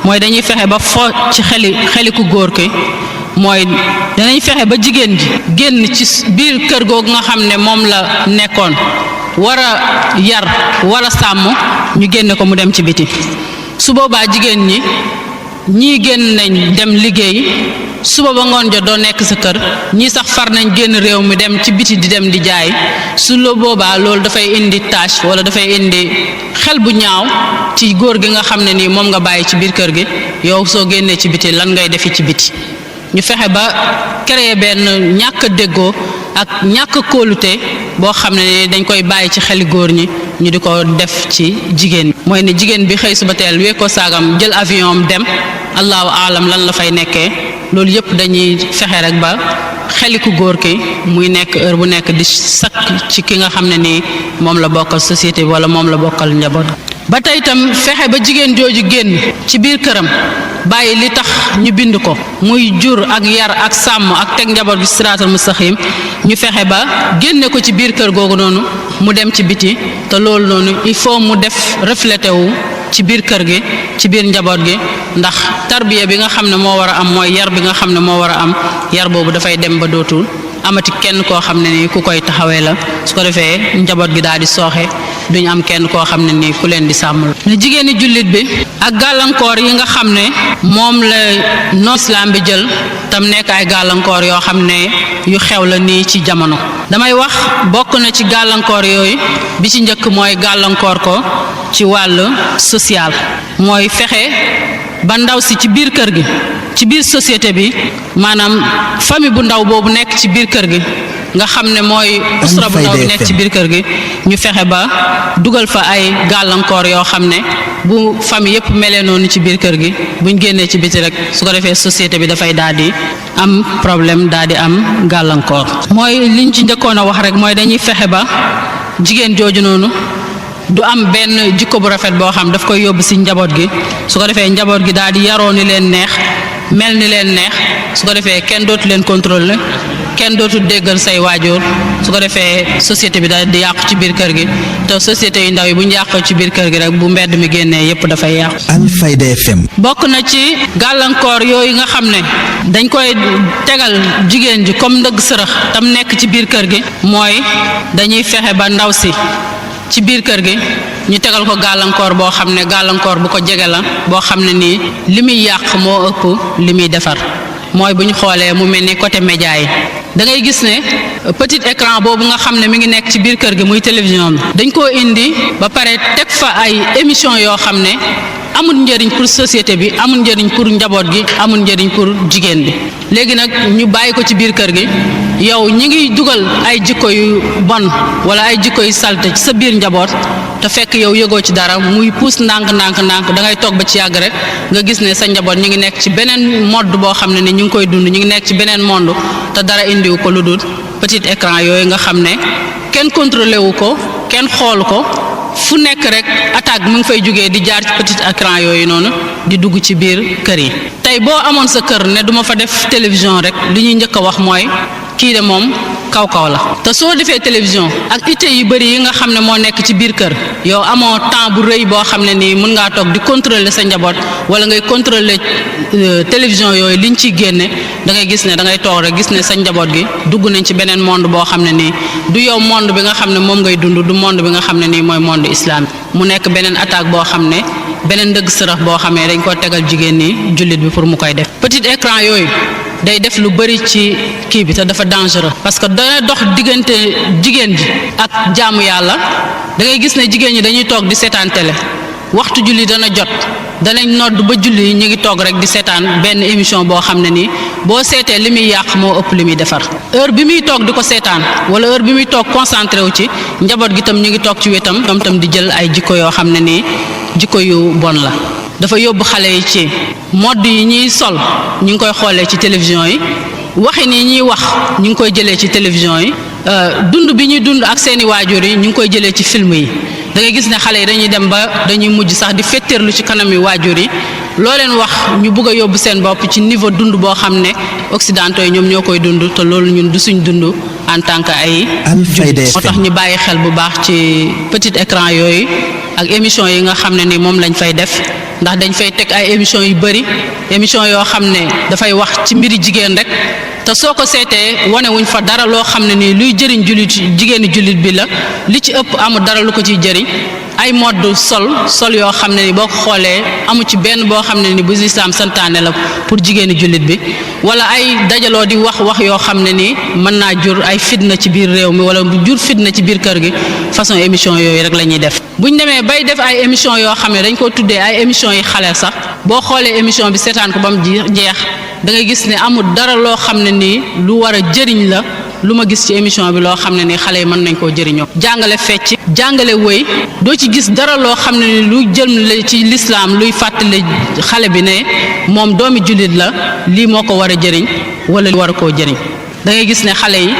mooy dañuy fexe ba fo ci xeli ku góor ki mooy danañ fexe ba jigéen gi génn ci biir kër googu nga xam ne moom la nekkoon war a yar war a sàmm ñu génne ko mu dem ci biti su boobaa jigéen ñi ñii génn nañ dem liggéey suba ba ngoon jot doo nekk sa kër ñii sax far nañ génn réew mi dem ci biti di dem di jaay su la boobaa loolu dafay indi tâche wala dafay indi xel bu ñaaw ci góor gi nga xam ne nii moom nga bàyyi ci biir kër gi yow soo génnee ci biti lan ngay defi ci biti ñu fexe ba créer benn ñàkk déggoo ak ñàkk kóolute boo xam ne ni dañ koy bàyyi ci xeli góor ñi ñu di ko def ci jigéen ñi mooy ne jigéen bi xëy suba teel wee ko saagam jël avion am dem allahu aalam lan la fay nekkee loolu yëpp dañuy fexe rek ba xeliku góor ki muy nekk heure bu nekk di sakk ci ki nga xam ne nii moom la bokkal société bi wala moom la bokkal njaboot ba tey itam fexe ba jigéen jooju génn ci biir këram bàyyi li tax ñu bind ko muy jur ak yar ak sàmm ak teg njaboot bi siraatal mustaqim ñu fexe ba génne ko ci biir kër googu noonu mu dem ci biti te loolu noonu il faut mu def reflété wu ci biir kër gi ci biir njaboot gi ndax tarbiya bi nga xam ne moo war a am mooy yar bi nga xam ne moo war a am yar boobu dafay dem ba dootul amati kenn koo xam ne ni ku koy taxawee la su ko defee njaboot gi daal di sooxe duñ am kenn koo xam ne nii ku leen di sàmm la ne jigéeni jullit bi ak gàllankoor yi nga xam ne moom la non islam bi jël tam nekk ay gàllankoor yoo xam ne yu xew la nii ci jamono damay wax bokk na ci gàllankoor yooyu bi ci njëkk mooy gàllankoor ko ci wàll social mooy fexe ba ndaw si ci biir kër gi ci biir société bi maanaam famille bu ndaw boobu nekk ci biir kër gi nga xam ne mooy usra bu ndaw bi nekk ci biir kër gi ñu fexe ba dugal fa ay gàllankoor yoo xam ne bu famille yépp melee noonu ci biir kër gi buñ génnee ci biti rek su ko defee société bi dafay daal di am problème daal di am gàllankoor mooy liñ ci njëkkoon a wax rek mooy dañuy fexe ba jigéen jooju noonu du am benn jikko bu rafet boo xam daf koy yóbbu ci njaboot gi su ko defee njaboot gi daal di yaroo ni leen neex mel ni leen neex su ko defee kenn dootu leen contrôler kenn dootu déggal say waajur su ko defee société bi daal di yàqu ci biir kër gi te société yu ndaw yi bu ñu yàqoo ci biir kër gi rek bu mbedd mi génnee yépp dafay yàqu. Alfayda FM. bokk na ci gàllankoor yooyu nga xam ne dañ koy tegal jigéen ji comme ndëgg sërëx tam nekk ci biir kër gi mooy dañuy fexe ba ndaw si ci biir kër gi ñu tegal ko gàllankoor boo xam ne gàllankoor bu ko jege la boo xam ne nii li muy yàq moo ëpp li muy defar mooy bu ñu xoolee mu mel ni côté média yi da ngay gis ne petit écran boobu nga xam ne mi ngi nekk ci biir kër gi muy télévision bi dañ koo indi ba pare teg fa ay émission yoo xam ne amul njëriñ pour société bi amul njëriñ pour njaboot gi amul njëriñ pour jigéen bi léegi nag ñu bàyyi ko ci biir kër gi yow ñi ngi dugal ay jikko yu bon wala ay jikko yu salte ci sa biir njaboot te fekk yow yëgoo ci dara muy puus ndànk da ngay toog ba ci yàgg rek nga gis ne sa njaboot ñu ngi nekk ci beneen mode boo xam ne ni ñu ngi koy dund ñu ngi nekk ci beneen monde te dara indiwu ko lu dul petit écran yooyu nga xam ne kenn contrôlé wu ko kenn xoolu ko fu nekk rek attaque mu ngi fay jógee di jaar ci petit écran yooyu noonu di dugg ci biir kër yi tey boo amoon sa kër ne duma fa def télévision rek li ñuy njëkk a wax mooy kii de moom kaw la te soo defee télévision ak ité yu bëri yi nga xam ne moo nekk ci biir kër yow amoo temps bu rëy boo xam ne nii mën ngaa toog di contrôler sa njaboot wala ngay contrôler télévision yooyu liñ ciy génne da ngay gis ne da ngay toog rek gis ne sa njaboot gi dugg nañ ci beneen monde boo xam ne nii du yow monde bi nga xam ne moom ngay dund du monde bi nga xam ne nii mooy monde islam mu nekk beneen attaque boo xam ne beneen dëgg sërëx boo xam ne dañ ko tegal jigéen ñi jullit bi pour mu koy def petit écran yooyu day def lu bari ci kii bi te dafa dangereux parce que dana dox diggante jigéen ji ak jaamu yàlla da ngay gis ne jigéen ñi dañuy toog di seetaan télé waxtu julli dana jot danañ nodd ba julli ñu ngi toog rek di seetaan benn émission boo xam ne nii boo seetee li muy yàq moo ëpp li muy defar heure bi muy toog di ko seetaan wala heure bi muy toog concentré wu ci njaboot gi tam ñu ngi toog ci wetam ñoom tam di jël ay jikko yoo xam ne nii jikko yu bon la dafa yóbbu xale yi ci mode yi ñuy sol ñu ngi koy xoolee ci télévision yi waxi ni ñuy wax ñu ngi koy jëlee ci télévision yi dund bi ñuy dund ak seeni waajur yi ñu ngi koy jëlee ci film yi da ngay gis ne xale yi dañuy dem ba dañuy mujj sax di fetteerlu ci kanam yi waajur yi loo leen wax ñu bëgg a yóbbu seen bopp ci niveau dund boo xam ne occidentaux yi ñoom ñoo koy dund te loolu ñun du suñ dund en tant que ay jullit moo tax ñu bàyyi xel bu baax ci petit écran yooyu ak émission yi nga xam ne ni moom lañ fay def ndax dañ fay teg ay émission yu bari émission yoo xam ne dafay wax ci mbiri jigéen rek te soo ko seetee wane wuñ fa dara loo xam ne nii luy jëriñ jullit jigéeni jullit bi la li ci ëpp amul dara lu ko ciy jëriñ ay mode sol yoo xam ne ni boo ko xoolee amu ci benn boo xam ne ni bu lislaam santaane la pour jigéeni jullit bi wala ay dajaloo di wax yoo xam ne ni mën naa jur ay fitna ci biir réew mi wala jur fitna ci biir kër gi façon émission yooyu rek la ñuy def buñ demee bay def ay émission yoo xam ne dañ ko tuddee ay émission yi xale sax boo xoolee émission bi seetaan ko ba mu jeex da ngay gis ne amul dara loo xam ne nii lu war a jëriñ la lu ma gis ci émission bi loo xam ne ni xale yi mën nañ koo jëriñoo jàngale fecc jàngale wëy doo ci gis dara loo xam ne ni lu jëm la ci lislaam luy fàttali xale bi ne moom doomi jullit la lii moo ko war a jëriñ wala war a koo jëriñ da ngay gis ne xale yi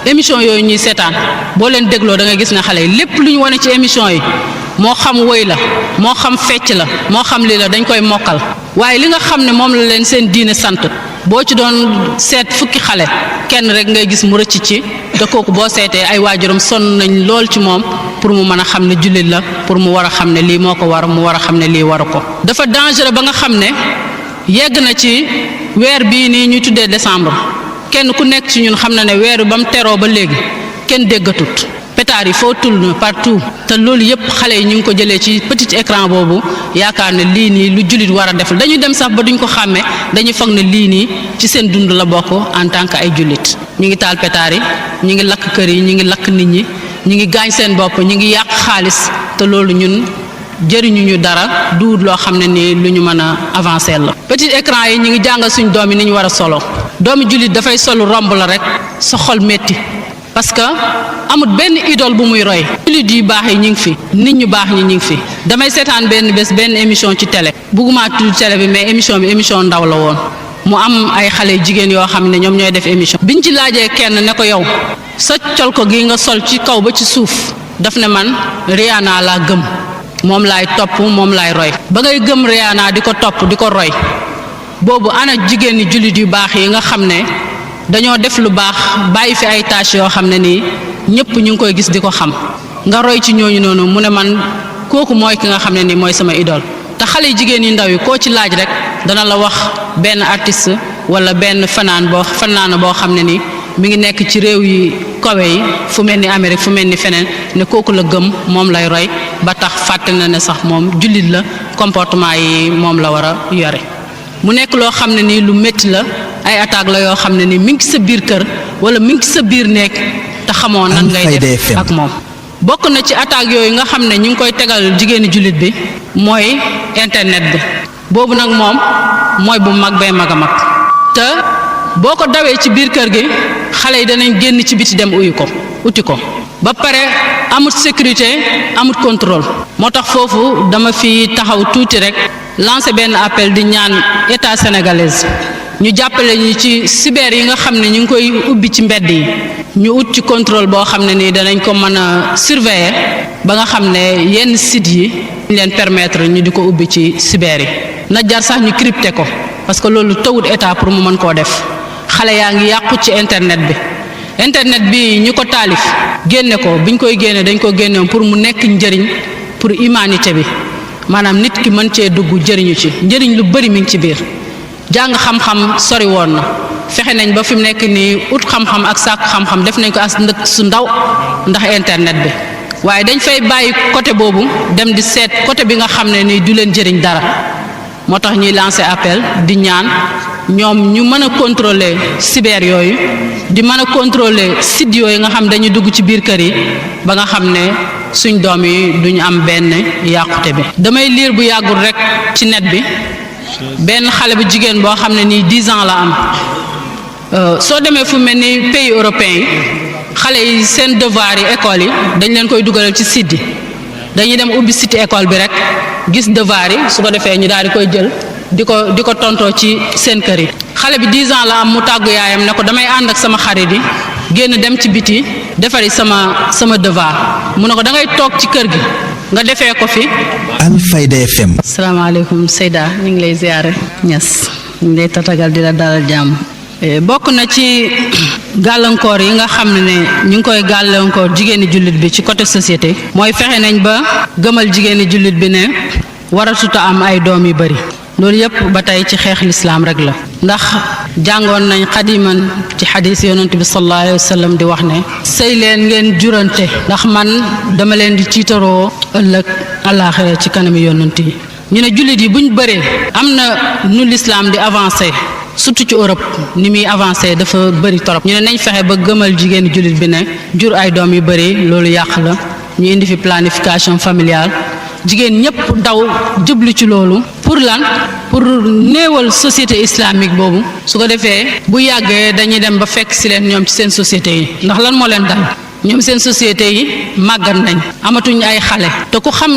émission yooyu ñuy seetaan boo leen dégloo da ngay gis ne xale yi lépp lu ñu wane ci émission yi moo xam wëy la moo xam fecc la moo xam lii la dañ koy mokkal waaye li nga xam ne moom la leen seen diine sant boo ci doon seet fukki xale kenn rek ngay gis mu rëcc ci te kooku boo seetee ay waajuram sonn nañ lool ci moom pour mu mën a xam ne jullit la pour mu war a xam ne lii moo ko war mu war a xam ne lii waru ko dafa dangereux ba nga xam ne yegg na ci weer bii nii ñuy tuddee décembre kenn ku nekk ci ñun xam na ne weer ba mu teroo ba léegi kenn déggatut pétard yi foo tul na partout te loolu yëpp xale yi ñu ngi ko jëlee ci petit écran boobu yaakaar ne lii nii lu jullit war a def dañuy dem sax ba duñ ko xàmme dañuy foog ne lii nii ci seen dund la bokk en tant que ay jullit ñu ngi taal pétard yi ñu ngi lakk kër yi ñu ngi lakk nit ñi ñu ngi gaañ seen bopp ñu ngi yàq xaalis te loolu ñun jëriñu ñu dara duut loo xam ne nii lu ñu mën a avancer la petit écran yi ñu ngi jàngal suñ doom yi ni ñu war a solo doomi jullit dafay solu romb la rek sa xol metti parce que amul benn idole bu muy roy jullit yu baax yi ñu ngi fi nit ñu baax ñi ñu ngi fi damay seetaan benn bés benn émission ci télé bugguma tudd télé bi mais émission bi émission ndaw la woon mu am ay xale jigéen yoo xam ne ñoom ñooy def émission biñ ci laajee kenn ne ko yow sa col ko gi nga sol ci kaw ba ci suuf daf ne man Rihanna laa gëm moom laay topp moom laay roy ba ngay gëm Rihanna di ko topp di ko roy boobu ana jigéen ñi jullit yu baax yi nga xam ne dañoo def lu baax bàyyi fi ay tâches yoo xam ne nii ñëpp ñu ngi koy gis di ko xam nga roy ci ñooñu noonu mu ne man kooku mooy ki nga xam ne nii mooy sama idole te xale yu jigéen yi ndaw yi koo ci laaj rek dana la wax benn artiste wala benn fanaan boo xam ne nii mi ngi nekk ci réew yi kawe yi fu mel ni Amérique fu mel ni feneen ne kooku la gëm moom lay roy ba tax fàtte na ne sax moom jullit la comportement yi moom la war a yore mu nekk loo xam ne nii lu métti la ay attaque la yoo xam ne nii mi ngi sa biir kër wala mi ngi sa biir nekk te xamoo nan ngay def ak moom bokk na ci attaque yooyu nga xam ne ñu ngi koy tegal jigéeni jullit bi mooy internet bi boobu nag moom mooy bu mag bay mag a mag te boo ko dawee ci biir kër gi xale yi danañ génn ci biti dem uti ko ba pare amut sécurité amut contrôle moo tax foofu dama fi taxaw tuuti rek lancer benn appel di ñaan état sénégalaise ñu jàppale ñu ci cyber yi nga xam ne ñu ngi koy ubbi ci mbedd yi ñu ut ci contrôle boo xam ne nii danañ ko mën a surveiller ba nga xam ne yenn sites yi ñu leen permettre ñu di ko ubbi ci cyber yi na jar sax ñu crypté ko parce que loolu tawut état pour mu mën koo def xale yaa ngi yàqu ci internet bi ñu ko taalif génne ko biñ koy génne dañ ko génne pour mu nekk njëriñ pour humanité bi maanaam nit ki mën cee dugg jëriñu ci njëriñ lu bari mi ngi ci biir jàng xam-xam sori woon na fexe nañ ba fi mu nekk nii ut xam-xam ak sàkk xam-xam def nañ ko as ndëkk su ndaw ndax internet bi waaye dañ fay bàyyi côté boobu dem di seet côté bi nga xam ne nii du leen jëriñ dara moo tax ñuy lancer appel di ñaan ñoom ñu mën a contrôler cyber yooyu di mën a contrôler site yooyu nga xam dañuy dugg ci biir kër yi ba nga xam ne suñ doom yi duñu am benn yàqute bi. damay liir bu yàggul rek ci net bi benn xale bu jigéen boo xam ne nii 10 ans la am soo demee fu mel ni pays européen yi xale yi seen devoir yi école yi dañ leen koy dugalal ci site yi dañuy dem ubbi site école bi rek gis devoir yi su ko defee ñu daal di koy jël di ko tontoo ci seen kër yi. xale bi 10 ans la am mu tàggu yaayam ne ko damay ànd ak sama xarit yi génn dem ci biti defari sama devoir mu ne ko da ngay toog ci kër gi nga defee ko fi. Alfayda FM. asalaamaaleykum Seyda ñu ngi lay ziare Niass ñu ngi lay tatagal di la dalal jàmm. bokk na ci gàllankoor yi nga xam ne ñu ngi koy gàllankoor jigéeni jullit bi ci côté société mooy fexe nañ ba gëmal jigéeni jullit bi ne waratuta am ay doom yu bari loolu yépp ba tey ci xeex lislaam rek la ndax jàngoon nañ xadiman ci xadis yonent bi sallallahu alayhi wa sallam di wax ne sëy leen ngeen jurante ndax man dama leen di tiitaroo ëllëg àllaaxira ci kanami yonent yi ñu ne jullit yi buñ bëree am na nu lislaam di avancé surtout ci Europe ni muy avancé dafa bëri torop ñu ne nañ fexe ba gëmal jigéenu jullit bi ne jur ay doom yu bëri loolu yàq la ñu indi fi planification familiale jigéen ñépp daw jublu ci loolu pour lan pour néewal société islamique boobu su ko defee bu yàggee dañuy dem ba fekk ci leen ñoom ci seen société yi ndax lan moo leen dal ñoom seen société yi màggat nañ amatuñ ay xale te ku xam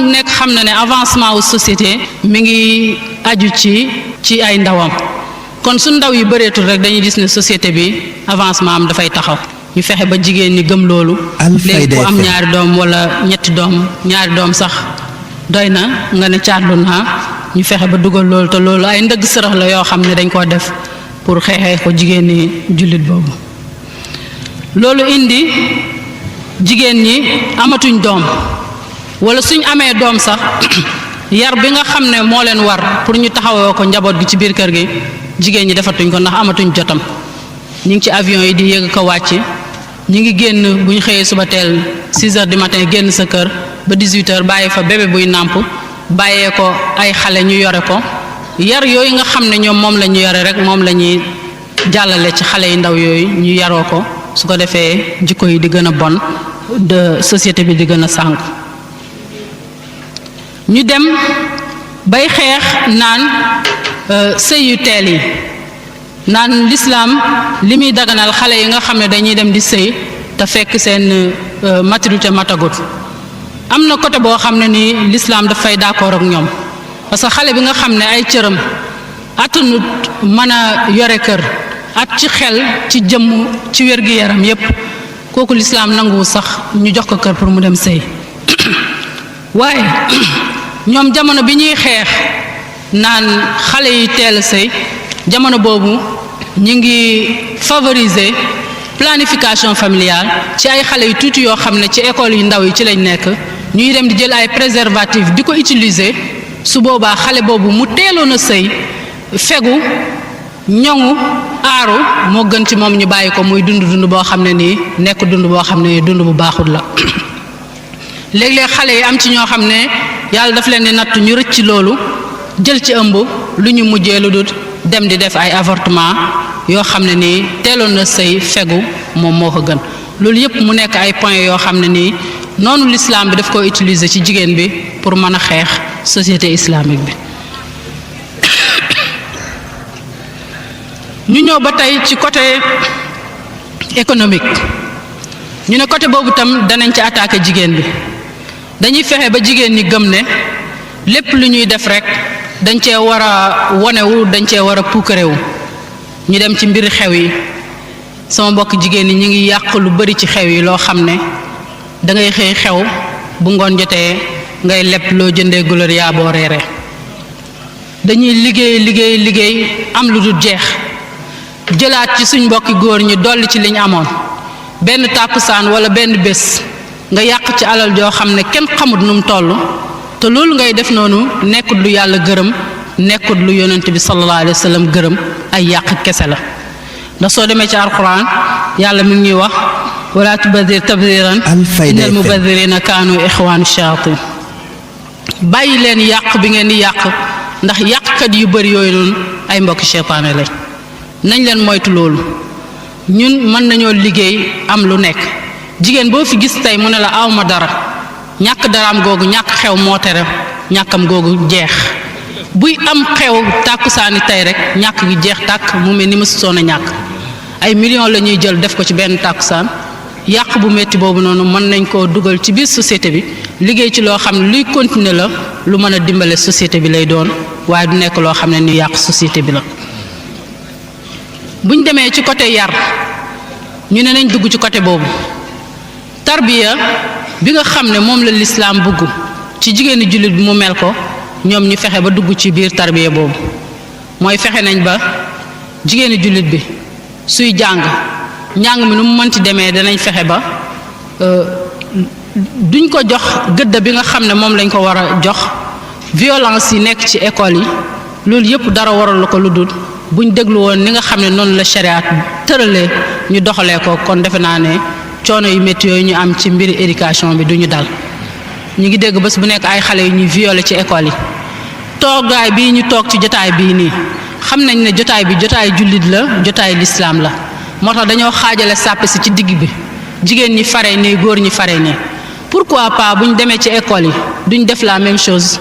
na ne avancement wu société mi ngi aju ci ay ndawam kon su ndaw yi bëreetul rek dañuy gis ne société bi avancement am dafay taxaw ñu fexe ba jigéen ñi gëm loolu léegi ku am ñaari doom wala ñetti doom ñaari doom sax doy na nga ne caatlu naa ñu fexe ba dugal loolu te loolu ay ndëgg sërëx la yoo xam ne dañ koo def pour xeexee ko jigéen ñi jullit boobu loolu indi jigéen ñi amatuñ doom wala suñ amee doom sax yar bi nga xam ne moo leen war pour ñu taxawoo ko njaboot gi ci biir kër gi jigéen ñi defatuñ ko ndax amatuñ jotam ñu ngi ci avion yi di yéeg ko wàcc ñu ngi génn bu ñu xëyee suba teel 6 heures du matin génn sa kër ba 18 heures bàyyi fa bébé buy nàmp bàyyee ko ay xale ñu yore ko yar yooyu nga xam ne ñoom moom la ñu yore rek moom la ñuy jàllale ci xale yu ndaw yooyu ñu yaroo ko su ko defee jikko yi di gën a bon de société bi di gën a sànku ñu dem bay xeex naan sëy yu teel yi naan lislaam li muy daganal xale yi nga xam ne dañuy dem di sëy te fekk seen maturité matagut am na côté boo xam ne nii lislaam dafay d'accord ak ñoom parce que xale bi nga xam ne ay cëram attanut mën a yore kër at ci xel ci jëmm ci wér-gi-yaram yépp kooku lislaam nanguwu sax ñu jox ko kër pour mu dem sëy waaye ñoom jamono bi ñuy xeex naan xale yi teel a sëy jamono boobu ñu ngi favoriser planification familiale ci ay xale yu tuuti yoo xam ne ci école yu ndaw yi ci lañ nekk ñuy dem di jël ay préservatif di ko utiliser su boobaa xale boobu mu teeloon a sëy fegu ñoŋu aaru moo gën ci moom ñu bàyyi ko muy dund boo xam ne nii nekk dund boo xam ne nii dund bu baaxul la léeg-léeg xale yi am ci ñoo xam ne yàlla daf leen di natt ñu rëcc loolu jël ci ëmb lu ñu mujjee lu dul dem di def ay avortement yoo xam ne nii teeloon na sëy fegu moom moo ko gën loolu yépp mu nekk ay points yoo xam ne nii noonu l'islam bi daf ko utiliser ci jigéen bi pour mën a xeex société islamique bi ñu ñëw ba tey ci côté économique ñu ne côté boobu tam danañ ci attaquer jigéen bi dañuy fexe ba jigéen ñi gëm ne lépp lu ñuy def rek dañ cee war a wonewu dañ cee war a puukarewu ñu dem ci mbiri xew yi sama mbokk jigéen ñi ñu ngi yàq lu bari ci xew yi loo xam ne da ngay xëy xew bu ngoon jotee ngay lepp loo jëndee gloria boo reeree dañuy liggéey am lu dul jeex jëlaat ci suñ mbokki góor ñi dolli ci liñ amoon benn tàkkusaan wala benn bés nga yàq ci alal joo xam ne kenn xamut nu mu toll te loolu ngay def noonu nekkut lu yàlla gërëm nekkut lu yonent bi sallallahu alayhi wa sallam gërëm ay yàq kese la ndax soo demee ci alquran yàlla mi ngi ñuy wax wala tubadir tabdiran innal mubadirina kaanu ixwaanu shayatin bàyyi leen yàq bi ngeen di yàq ndax yàqkat yu bëri yooyu noonu ay mbokki seytaane lañ nañ leen moytu loolu. ñun mën nañoo liggéey am lu nekk jigéen boo fi gis tey mu ne la awma dara ñàkk daraam googu ñàkk xew moo tere ñàkkam googu jeex buy am xew tàkkusaani tey rek ñàkk gi jeex tàkk mu mel ni ma soon a ñàkk ay millions la ñuy jël def ko ci benn tàkkusaan yàq bu metti boobu noonu mën nañ koo dugal ci biir société bi liggéey ci loo xam ne luy continuer la lu mën a dimbale société bi lay doon waaye du nekk loo xam ne ni yàq société bi la. buñ demee ci côté yar ñu ne nañ dugg ci côté boobu tarbiya bi nga xam ne moom la lislaam bugg ci jigéeni jullit bi mu mel ko ñoom ñu fexe ba dugg ci biir tarbiya boobu mooy fexe nañ ba jigéeni jullit bi suy jàng njàng mi nu mu mënti demee danañ fexe ba duñ ko jox gëdd bi nga xam ne moom lañ ko war a jox violence yi nekk ci école yi loolu yëpp dara waral ko lu dul buñ déglu woon ni nga xam ne noonu la shariat tëralee ñu doxalee ko kon defe naa ne coono yu métti yooyu ñu am ci mbiri éducation bi duñu dal ñu ngi dégg bés bu nekk ay xale yu ñuy violé ci école yi toogaay bii ñu toog ci jotaay bii nii xam nañ ne jotaay bi jotaay jullit la jotaay lislaam la moo tax dañoo xaajale sàppe si ci digg bi jigéen ñi fare nii góor ñi fare nii pourquoi pas buñ demee ci école yi duñ def la même chose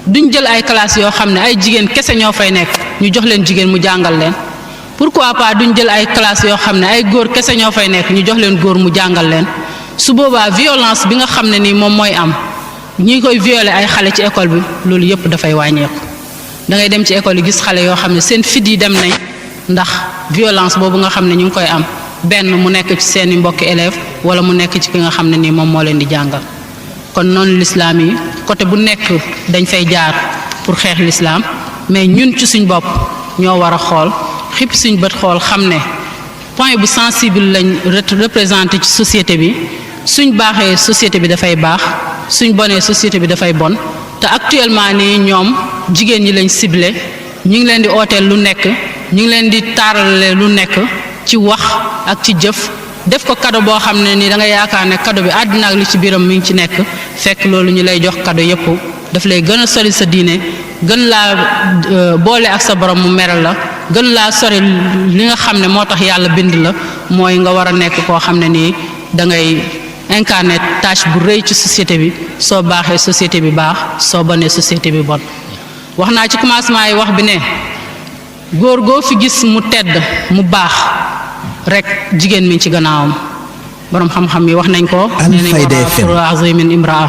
duñ jël ay classes yoo xam ne ay jigéen kese ñoo fay nekk ñu jox leen jigéen mu jàngal leen pourquoi pas duñ jël ay classes yoo xam ne ay góor kese ñoo fay nekk ñu jox leen góor mu jàngal leen su boobaa violence bi nga xam ne nii moom mooy am ñi koy violer ay xale ci école bi loolu yëpp dafay wàññeeku da ngay dem ci école yi gis xale yoo xam ne seen fit yi dem nañ ndax violence boobu nga xam ne ñu ngi koy am benn mu nekk ci seeni mbokki élèves wala mu nekk ci ki nga xam ne nii moom moo leen di jàngal kon noonu lislaam yi côté bu nekk dañ fay jaar pour xeex lislaam mais ñun ci suñ bopp ñoo war a xool xip suñ bët xool xam ne point bu sensible lañ représenté ci société bi suñ baaxee société bi dafay baax suñ bonee société bi dafay bon te actuellement nii ñoom jigéen ñi lañ ciblé ñu ngi leen di ooteel lu nekk ñu ngi leen di taarale lu nekk ci wax ak ci jëf def ko cadeau boo xam ne ni da nga yaakaar ne cadeau bi àddina ak li ci biiram mi ngi ci nekk fekk loolu ñu lay jox cadeau yépp daf lay gën a sori sa diine gën laa boole ak sa borom mu meral la gën laa sori li nga xam ne moo tax yàlla bind la mooy nga war a nekk koo xam ne nii da ngay incarner tâche bu rëy ci société bi soo baaxee société bi baax soo bonee société bi bon wax naa ci commencement yi wax bi ne góor goo fi gis mu tedd mu baax rek jigéen mi ci gannaawam borom xam-xam yi wax nañ ko nee nañ ko azimin imraa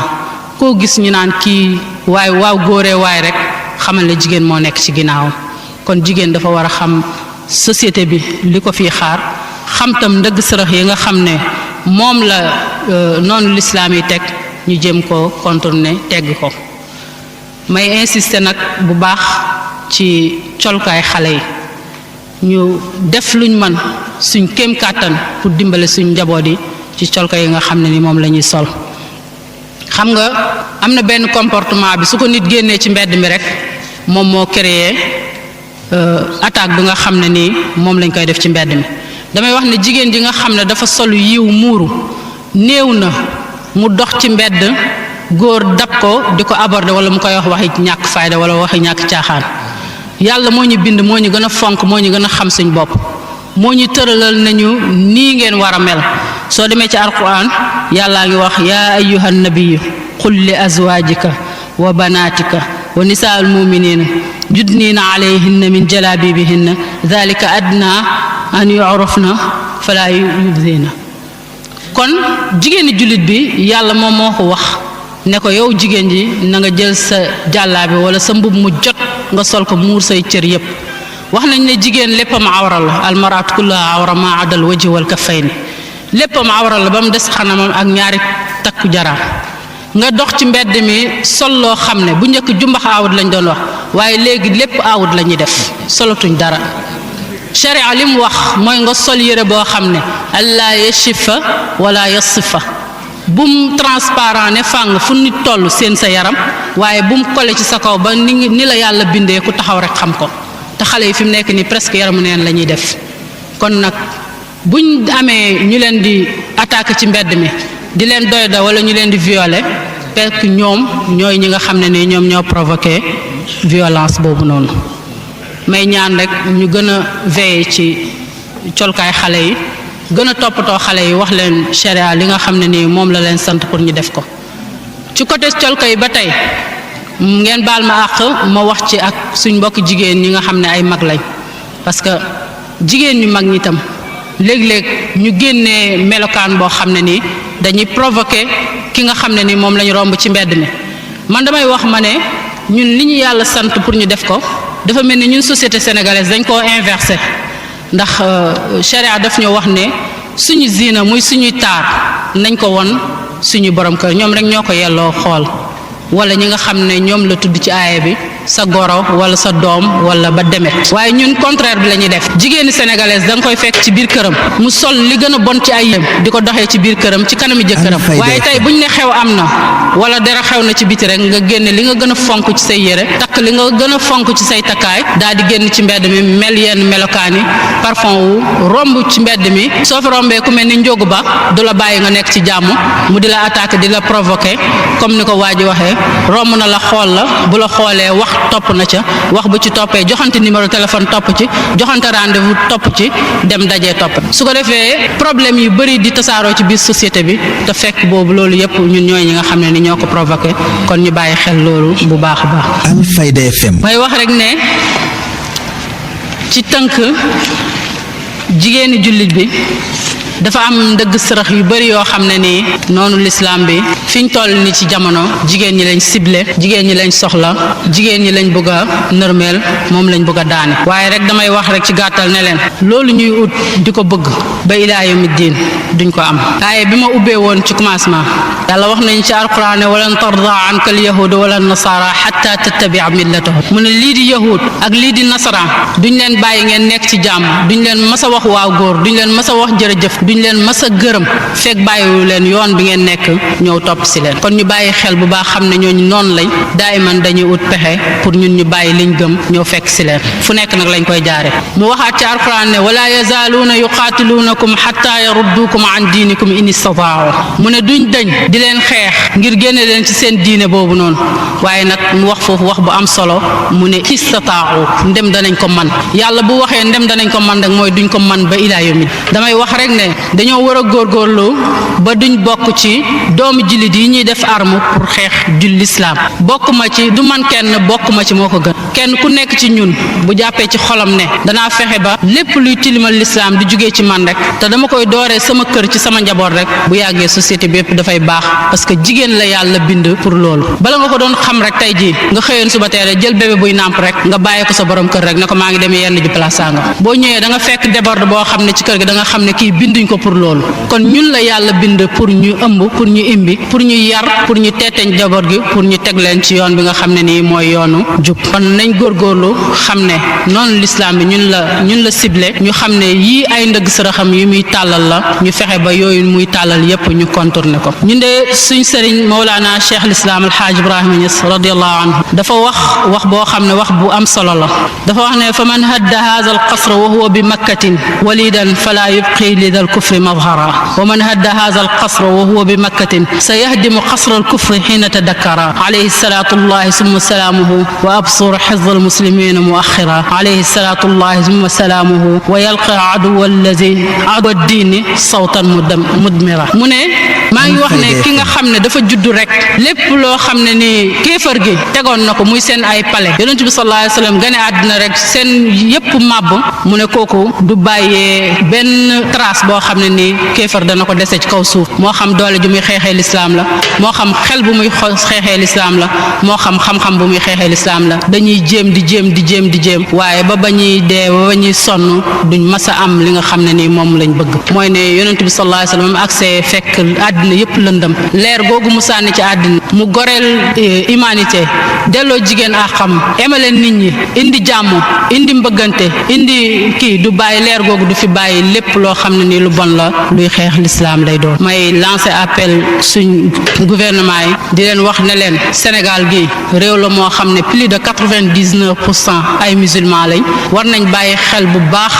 koo gis ñu naan kii waay waaw góoree waay rek xamal ne jigéen moo nekk ci ginnaawam kon jigéen dafa war a xam société bi li ko fii xaar xam tam ndëgg sërëx yi nga xam ne moom la noonu lislaam yi teg ñu jëm ko contourner tegg ko may insister nag bu baax ci colkaay xale yi ñu def luñ mën suñ kéem kàttan pour dimbale suñ njaboot yi ci colka yi nga xam ne ni moom la ñuy sol xam nga am na benn comportement bi su ko nit génnee ci mbedd mi rek moom moo créé attaque bi nga xam ne nii moom lañ koy def ci mbedd mi damay wax ne jigéen ji nga xam ne dafa solu yiw muuru néew na mu dox ci mbedd góor dab ko di ko aborder wala mu koy wax waxi ñàkk fayda wala waxi ñàkk caaxaan yàlla moo ñu bind moo ñu gën a fonk moo ñu gën a xam suñ bopp moo ñu tëralal nañu nii ngeen war a mel soo demee ci alquran yàllaa ngi wax yaa ayyuhan nabiyyu qul li azwaajika wa banaatika wa nisaa'il mu'miniina yudniina alayhinna min jalaabibihinna dhalika adna an yu'rafna fala yubdina kon jigéeni jullit bi yàlla moom moo ko wax ne ko yow jigéen ji na nga jël sa jàllaabi wala sa mbub mu jot nga sol ko muur say cër yépp wax nañ ne jigéen léppam awra la almaraatu kullaha awra ma adal wajhi wal kaffayni léppam awra la ba mu des xanamam ak ñaari takku jaraam nga dox ci mbedd mi sol loo xam ne bu njëkk jumbax awut lañ doon wax waaye léegi lépp awut la ñuy def solatuñ dara sharia li mu wax mooy nga sol yére boo xam ne allah yashifa wala yasifa bum transparent ne fàng fu nit toll seen sa yaram waaye bum kole ci sa kaw ba ni la yàlla bindee ku taxaw rek xam ko te xale yi fi mu nekk nii presque yaramu neen la ñuy def kon nag buñ amee ñu leen di attaquer ci mbedd mi di leen doy da wala ñu leen di violer fekk ñoom ñooy ñi nga xam ne ni ñoom ñoo provoqué violence boobu noonu may ñaan rek ñu gën a veiller ci colkaay xale yi gën a toppatoo xale yi wax leen sharia li nga xam ne nii moom la leen sant pour ñu def ko ci côté colka yi ba tey ngeen baal ma àq ma wax ci ak suñ mbokk jigéen ñi nga xam ne ay mag lañ parce que jigéen ñu mag ñi tam léeg-léeg ñu génnee melokaan boo xam ne nii dañuy provoquer ki nga xam ne ni moom lañu romb ci mbedd mi man damay wax ma ne ñun li ñu yàlla sant pour ñu def ko dafa mel ni ñun société sénégalaise dañ koo inversé ndax sharia daf ñu wax ne suñu ziina muy suñuy taar nañ ko won suñu borom kër ñoom rek ñoo ko yelloo xool wala ñi nga xam ne ñoom la tudd ci aaya bi sa goro wala sa doom wala ba demet waaye ñun contraire bi la ñuy def jigéeni sénégalaise da nga koy fekk ci biir këram mu sol li gën a bon ci ay yem di ko doxee ci biir këram ci kanami jëkkëram waaye tey buñ ne xew am na wala dara xew na ci biti rek nga génne li nga gën a fonk ci say yére takk li nga gën a fonk ci say takkaay daal di génn ci mbedd mi mel yenn melokaan yi parfum wu romb ci mbedd mi soo fi rombee ku mel ni njóogu ba du la bàyyi nga nekk ci jàmm mu di la attaquer di la provoquer comme ni ko waa ji waxee romb na la xool la bu la xoolee wax topp na ca wax bu ci toppee joxante numéro téléphone topp ci joxante rendez-vous topp ci dem dajee topp su ko defee problème yu bari di tasaaroo ci biir société bi te fekk boobu loolu yépp ñun ñooy ñi nga xam ne ni ñoo ko provoqué kon ñu bàyyi xel loolu bu baax a baax. Alfayda FM. may wax rek ne ci tënk jigéeni jullit bi dafa am ndëgg sërëx yu bari yoo xam ne nii noonu l'islam bi fiñ toll ni ci jamono jigéen ñi lañ ciblé jigéen ñi lañ soxla jigéen ñi lañ bëgg a nërmeel moom lañ bëgg a daane waaye rek damay wax rek ci gàttal ne leen loolu ñuy ut di ko bëgg ba ilaa yawmi diin duñ ko am aaye bi ma ubbee woon ci commencement yàlla wax nañ ci alquran ne walan tarda anka al yahud wala nasara hatta tattabia millatahum mu ne lii di yahud ak lii di nasaraan duñ leen bàyyi ngeen nekk ci jàmm duñ leen mës a wax waaw góor duñ leen mës a wax jërëjëf duñ leen mës a gërëm fekk bàyyiwu leen yoon bi ngeen nekk ñëw topp si leen kon ñu bàyyi xel bu baax xam ne ñooñu noonu lañ daayiman dañuy ut pexe pour ñun ñu bàyyi liñ gëm ñëw fekk si leen fu nekk nag lañ koy jaare mu waxaat ci alquran ne wala yazaaluuna yuqaatiluunakum xatta yaruddukum an diinikum in istataau mu ne duñ dañ di leen xeex ngir génne leen ci seen diine boobu noonu waaye nag mu wax foofu wax bu am solo mu ne istataau ndem danañ ko man yàlla bu waxee ndem danañ ko man rek mooy duñ ko man ba ilaa yawmi damay wax rek ne dañoo war a góorgóorlu ba duñ bokk ci doomu jullit yi ñuy def arme pour xeex jul lislaam bokk ma ci du man kenn bokk ma ci moo ko gën kenn ku nekk ci ñun bu jàppee ci xolam ne danaa fexe ba lépp luy tilimal lislaam di jugee ci man rek te dama koy dooree sama kër ci sama njaboot rek bu yàggee société bi yépp dafay baax parce que jigéen la yàlla bind pour loolu bala nga ko doon xam rek tey jii nga xëyoon suba teere jël bébé buy nàmp rek nga bàyyi ko sa borom kër rek ne ko maa ngi demee yenn ji place sanga boo ñëwee da nga fekk déborde boo xam ne ci kër gi da nga xam ne kii binduñ ko pour loolu kon ñun la yàlla bind pour ñu ëmb pour ñu imbi pour ñu yar pour ñu teeteñ njaboot gi pour ñu teg leen ci yoon bi nga xam ne nii mooy yoonu jub kon nañ góorgóorlu xam ne noonu l'islam bi ñun la ciblé ñu xam ne yii ay ndëgg sërëxam yi muy tàllal la ñu fexe ba yooyu muy tàllal yépp ñu contourné ko ñun de suñ sëriñ Mawlana Cheikh l'Islam alxaaj Ibrahima Niass radiallahu anhu dafa wax boo xam ne wax bu am solo la dafa wax ne fa man hadda hadha al qasr wa huwa bi makkatin walidan fala yubqi lidha al kufri مظهرا ومن هد هذا القصر وهو بمكة سيهدم قصر الكفر حين تذكر عليه الصلاة الله ثم سلامه وأبصر حفظ المسلمين مؤخرا عليه الصلاة الله ثم سلامه ويلقى عدو الدين صوتا مدمرا mu ne maa ngi wax ne ki nga xam ne dafa juddu rek lépp loo xam ne ni kéefar gi tegoon na ko muy seen ay pale yonent bi sallallahu alayhi wa sallam gane àddina rek seen yépp màbb mu ne kooku du bàyyee benn trace boo xam ne nii kéefar dana ko dese ci kaw suuf moo xam doole ju muy xeexee lislaam la moo xam xel bu muy xeexee lislaam la moo xam xam-xam bu muy xeexee lislaam la dañuy jéem waaye ba ñuy dee ba ñuy sonn duñ mas a am li nga xam ne nii moom lañ bëgg mooy ne yonent bi sallallahu alayhi wasallam accès fekk àddina yépp lëndëm leer googu mu sànni ci àddina mu goreel humanité delloo jigéen ak xam emale nit ñi indi jàmm indi mbëggante indi kii du bàyyi leer googu du fi bàyyi lépp loo xam ne nii lu bon la luy xeex l'islam lay doon may lancer appel suñ gouvernement yi di leen wax ne leen Sénégal gi réew la moo xam ne plus de 99% ay musulmans lañ war nañ bàyyi xel bu baax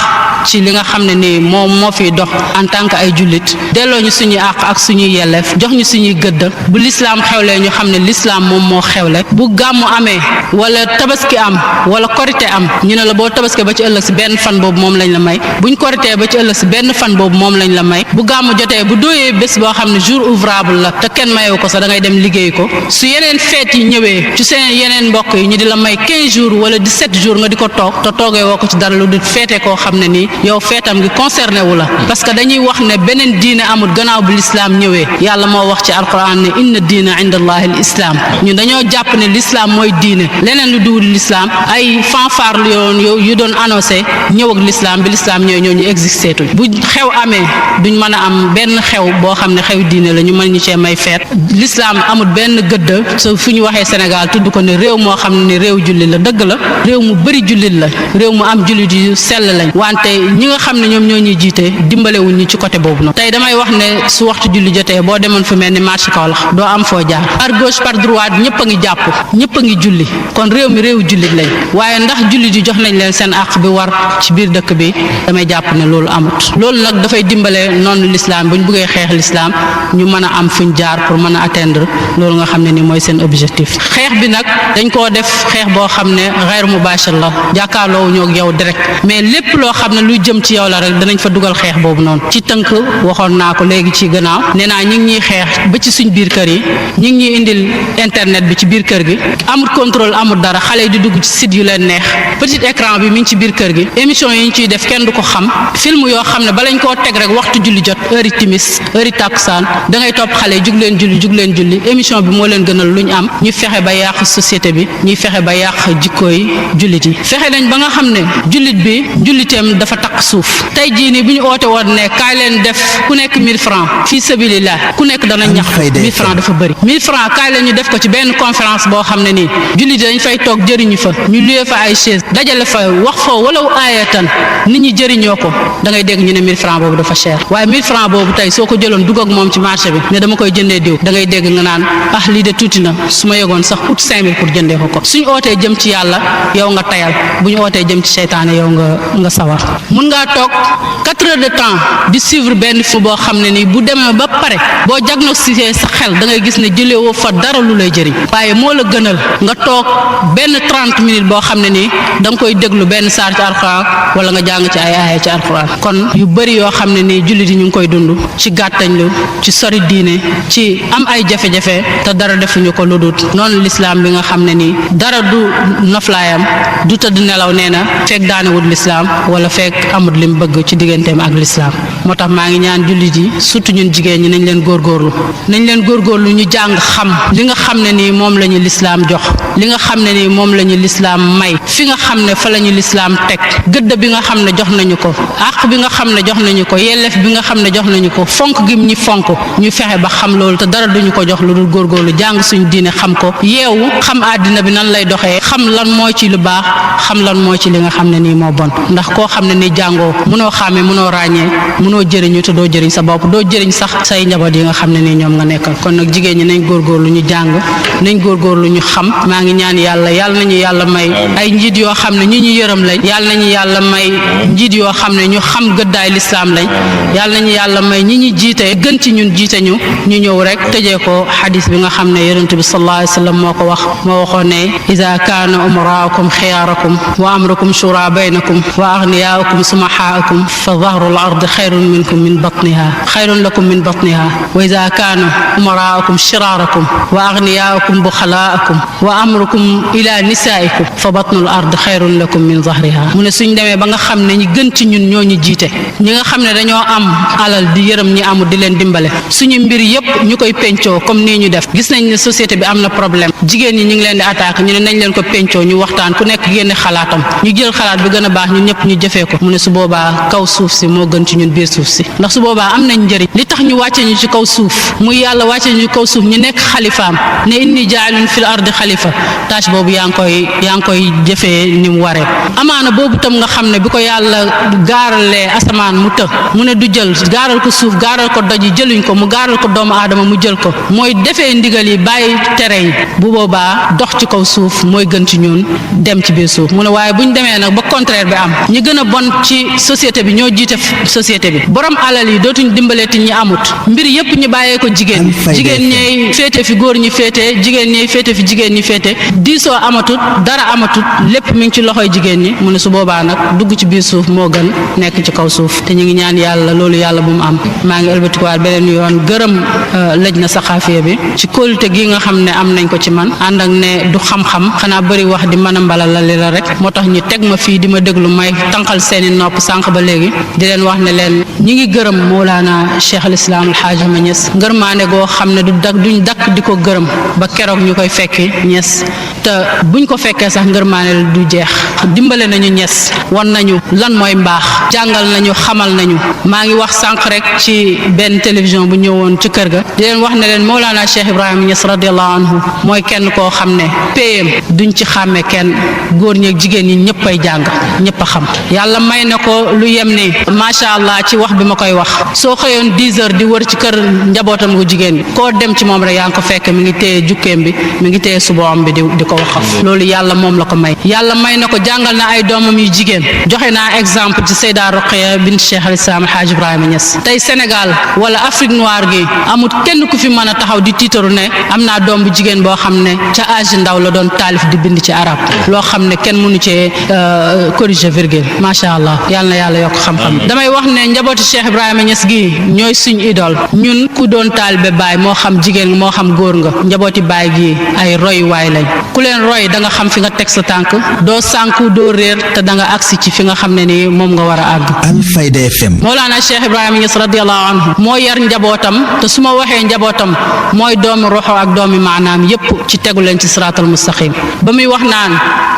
ci li nga xam ne nii moom moo fiy dox en tant que ay jullit delloo ñu suñuy àq ak suñuy yelleef jox ñu suñuy gëdd bu lislaam xewlee ñu xam ne lislaam moom moo xewle bu gàmmu amee wala tabaski am wala korite am ñu ne la boo tabaski ba ci ëllëg si benn fan boobu moom lañ la may buñ koritee ba ci ëllëg si benn fan boobu moom lañ la may bu gàmmu jotee bu dooyee bés boo xam ne jour ouvrable la te kenn mayewu ko sax da ngay dem liggéey ko su yeneen feet yi ñëwee ci seen yeneen mbokk yi ñu di la may 15 jours wala 17 jours nga di ko toog te toogee woo ko ci dara lu dul feete koo xam ne nii yow feetam gi concerné wu la parce que dañuy wax ne beneen diine amul gannaaw bu lislaam ñëwee yàlla moo wax ci alquran ne inna diina inda allahi al islam ñun dañoo jàpp ne lislaam mooy diine leneen lu duwul lislaam ay fanfare lu yoon yu doon annoncé ñëw ak lislaam bi lislaam ñëwee ñoo ñu existé tuñ bu xew amee duñ mën a am benn xew boo xam ne xew diine la ñu mën ñu cee may feet lislaam amul benn gëdd so fu ñu waxee Sénégal tudd ko ne réew moo xam ne réew jullit la dëgg la réew mu bëri jullit la réew mu am jullit yu sell lañ wante ñi nga xam ne ñoom ñoo ñuy jiite dimbalewuñ ñu ci côté boobu noonu tey damay wax ne su waxtu julli jotee boo demoon fu mel ni marché Kaolack doo am foo jaar par gauche par droite ñëpp a ngi jàpp ñëpp a ngi julli kon réew mi réew jullit lañ waaye ndax jullit yi jox nañ leen seen àq bi war ci biir dëkk bi damay jàpp ne loolu amut loolu nag dafay dimbale noonu l'islam bu ñu bëggee xeex l'islam ñu mën a am fuñ jaar pour mën a atteindre loolu nga xam ne ni mooy seen objectif xeex bi nag dañ koo def xeex boo xam ne xeyr mubashir la jàkkaarloo ñoo ak yow direct mais lépp loo xam ne luy jëm ci yow la rek danañ fa dugal xeex boobu noonu ci tënk waxoon naa ko léegi ci gannaaw nee naa ñu ngi ñuy xeex ba ci suñ biir kër yi ñu ngi ñuy indil internet bi ci biir kër gi amul contrôle amul dara xale yi di dugg ci site yu leen neex petit écran bi mi ngi ci biir kër gi émission yi ñu ciy def kenn du ko xam film yoo xam ne balañ koo teg rek waxtu julli jot heure yi timis heure yi tàkkusaan da ngay topp xale yi jug leen julli émission bi moo leen gënal lu ñu am ñu fexe ba yàq société bi ñuy fexe ba yàq jikkooy jullit yi fexe nañ ba nga xam ne jullit bi julliteem dafa takk suuf tey jii nii bu ñu oote woon ne kaay leen def ku nekk 1000 francs fii sabilillah ku nekk dana ñax 1000 francs dafa bëri 1000 francs kaay leen ñu def ko ci benn conférence boo xam ne nii jullit dañ fay toog jëriñu fa ñu luye fa ay chaise dajale fa wax fa wala aayatan nit ñi jëriñoo ko da ngay dégg ñu ne 1000 francs boobu dafa cher waaye 1000 francs boobu tey soo ko jëloon dugg ak moom ci marché bi ne dama koy jëndee diw da ngay dégg nga naan lii de tuuti na su ma yegoon sax ut 5000 pour jëndee ko suñ ootee jëm ci yàlla yow nga tayal bu ñu ootee jëm ci seytaane yow nga sawar mun ngaa toog 4 heures de temps di suivre benn film boo xam ne nii bu demee ba pare boo diagnostiqué sa xel da ngay gis ne jëlee woo fa dara lu lay jëriñ waaye moo la gënal nga toog benn 30 minutes boo xam ne nii da nga koy déglu benn saar ci alxuraan wala nga jàng ci ay aaya ci alxuraan kon yu bëri yoo xam ne nii jullit yi ñu ngi koy dund ci gàttañlu ci sori diine ci am ay jafe-jafe te dara defuñu ko lu dut noonu lislaam bi nga xam ne nii dara du noflaayam du tëdd nelaw nee na fekk daanewut lislaam wala fekk amut lim bëgg ci digganteem ak lislaam moo tax maa ngi ñaan jullit yi surtout ñun jigéen ñi nañ leen góorgóorlu ñu jàng xam li nga xam ne nii moom la ñu lislaam jox li nga xam ne nii moom la ñu lislaam may fi nga xam ne fa la ñu lislaam teg gëdd bi nga xam ne jox nañu ko àq bi nga xam ne jox nañu ko yelleef bi nga xam ne jox nañu ko fonk gi ñi fonk ñu fexe ba xam loolu te dara duñu ko jox lu dul góorgóorlu jàng suñu diine xam ko yeewu xam àddina bi nan lay doxee xam lan moo ci lu baax xam lan moo ci li nga xam ne nii moo bon ndax koo xam ne nii jàngoo mënoo xàmmee mënoo ràññee mënoo jëriñu te doo jëriñ sa bopp doo jëriñ sax say njaboot yi nga xam ne nii ñoom nga nekkal kon nag jigéen ñi nañ góorgóorlu ñu jàng nañ góorgóorlu ñu xam maa ngi ñaan yàlla nañu yàlla may ay njiit yoo xam ne ñu yërëm lañ yàlla nañu yàlla may njiit yoo xam ne ñu xam gëddaay lislaam lañ yàlla nañu yàlla may ñi jiite gën ci ñun jiite ñu ñëw rek tëjee ko xadis bi nga xam ne yonent bi sallallahu alayhi wa sallam moo ko wax moo waxoon ne ida kaana umaraakum xiyaarakum wa amrukum shura baynakum wa aghniyaakum sumahaakum fa dahru l ard xayrun minkum min batniha xayrun lakum min batniha wa ida kaana umaraakum shiraarakum wa aghniyaakum buxalaakum wa amrukum ila nisaikum fa batnul ard xayrun lakum min zahriha mu ne suñ demee ba nga xam ne ñi gën ci ñun ñoo ñu jiite ñi nga xam ne dañoo am alal di yërëm ñi amul di leen dimbale suñu mbir yépp ñu koy pencoo comme nii ñu def gis nañ ne société bi am na problème jigéen ñi ñu ngi leen di attaqué ñu ne nañ leen ko pencoo ñu waxtaan ku nekk génne xalaatam ñu jël xalaat bi gën a baax ñun ñëpp ñu jëfee ko mu ne su boobaa kaw suuf si moo gën ci ñun biir suuf si ndax su boobaa am nañ njëriñ li tax ñu wàcce ñu ci kaw suuf muy yàlla wàcce ñu ci kaw suuf ñu nekk xalifaam ne inni jaalun fil ardi xalifa tâche boobu yaa ngi koy jëfee ni mu waree. amaana boobu tam nga xam ne bi ko yàlla gaaralee asamaan mu të mu ne du jël gaaral ko suuf gaaral ko doj yi jëluñ ko mu gaaral ko doomu aadama mu jël ko mooy defee ndigal yi bàyyi tere yi bu boobaa dox ci kaw suuf mooy gën ci ñun dem ci biir suuf mu ne waaye bu ñu demee nag ba contraire bi am ñi gën a bon ci société bi ñoo jiite société bi borom alal yi dootuñ dimbaleeti ñi amut mbir yépp ñu bàyyee ko jigéen ñey féete fi góor ñi féete jigéen ñey féete fi jigéen ñi féete diisoo amatut dara amatut lépp mi ngi ci loxoy jigéen ñi mu ne su boobaa nag dugg ci biir suuf moo gën nekk ci kaw suuf te ñu ngi ñaan yàlla loolu yàlla bu mu am maa ngi ëlbatikuwaat beneen yoon gërëm lëj na saxaafiya bi ci kóolute gi nga xam ne am nañ ko ci man ànd ak ne du xam-xam xanaa bëri wax di mën a mbalal la li la rek moo tax ñu teg ma fii di ma déglu may tànqal seeni nopp sànq ba léegi di leen wax ne leen ñi ngi gërëm Mawlana Cheikh al Islam Alxaaji Ahmad Niass ngërmaane goo xam ne duñ dakk di ko gërëm ba keroog ñu koy fekki Niass te buñ ko fekkee sax ngërmaane du jeex dimbale nañu Niass wan nañu lan mooy mbaax jàngal nañu xamal nañu maa ngi wax sànq rek ci benn télévision bu ñëwoon ci kër ga di leen wax ne leen Mawlana Cheikh Ibrahima Niass radiyallahu anhu mooy kenn koo xam ne péyam duñ ci xàmme kenn góor ñi ak jigéen ñi ñëpp ay jàng ñëpp a xam yàlla may na ko lu yem ni macha allah ci wax bi ma koy wax soo xëyoon 10 heures di wër ci kër njabootam gu jigéen koo dem ci moom rek yaa ngi ko fekk mi ngi téye jukkeem bi mi ngi téye suboom bi di ko waxaf loolu yàlla moom la ko may yàlla may na ko jàngal na ay doomam yu jigéen joxe naa exemple ci Seyda Roqaya bint Cheikh al Islam Alhaji Ibrahima Niass tey Sénégal wala Afrique noire gi amul kenn ku fi mën a taxaw di tiitaru ne am naa doom bu jigéen boo xam ne ca âge ndaw la doon taalif di bind ci arab loo xam ne kenn mënu cee corriger virgule macha allah yàlla na yàlla yokk xam-xam damay wax ne njabootu Cheikh Ibrahima Niass gi ñooy suñ idole ñun ku doon taalibe baay moo xam jigéen moo xam góor nga njabooti baay gi ay roy waay lañ ku leen roy da nga xam fi nga teg sa tànk doo sànku doo réer te da nga agsi ci fi nga xam ne ni moom nga war a àgg. Alfayda FM. Mawlana Cheikh Ibrahima Niass radiyallahu anhu moo yar njabootam te su ma waxee njabootam mooy doomi roxo ak doomi maanaam yépp ci tegu leen ci siraatal mustaqim ba muy wax naan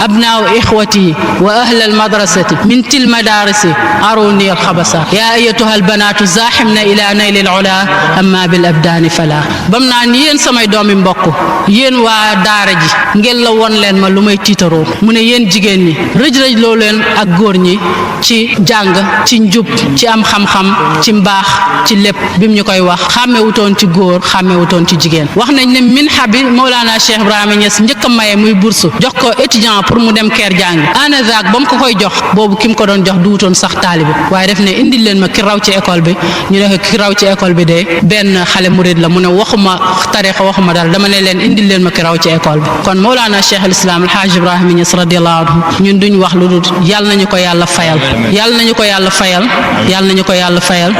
abnaaw ixwati wa ahlal madrasati min til madarisi aruni alxabasa yaa ayatuha albanaatu zaaximna ila naylil ula amma bil abdaani fala bam naan yéen samay doomi mbokk yéen waa daara ji ngeen la won leen ma lu may tiitaroo mu ne yéen jigéen ñi rëj-rëj loo leen ak góor ñi ci jàng ci njub ci am xam-xam ci mbaax ci lépp bim ñu koy wax xàmmewutoon ci góor xàmmewutoon ci jigéen wax nañ ne minha bi Mawlana Cheikh Ibrahima Niass njëkk a maye muy bourse jox ko étudiant pour mu dem keer jàngi anazak ba mu ko koy jox boobu ki mu ko doon jox duutoon sax taalibe waaye def ne indil leen ma ki raw ci école bi ñu ne ki raw ci école bi de benn xale murid la mu ne waxuma tarixa waxuma dara dama ne leen indil leen ma ki raw ci école bi kon Mawlana Cheikh al Islam Alhaji Ibrahima Niass radiyallahu anhu ñun duñ wax lu dul yàlla nañu ko yàlla fayal yàlla nañu ko yàlla fayal yàlla nañu ko yàlla fayal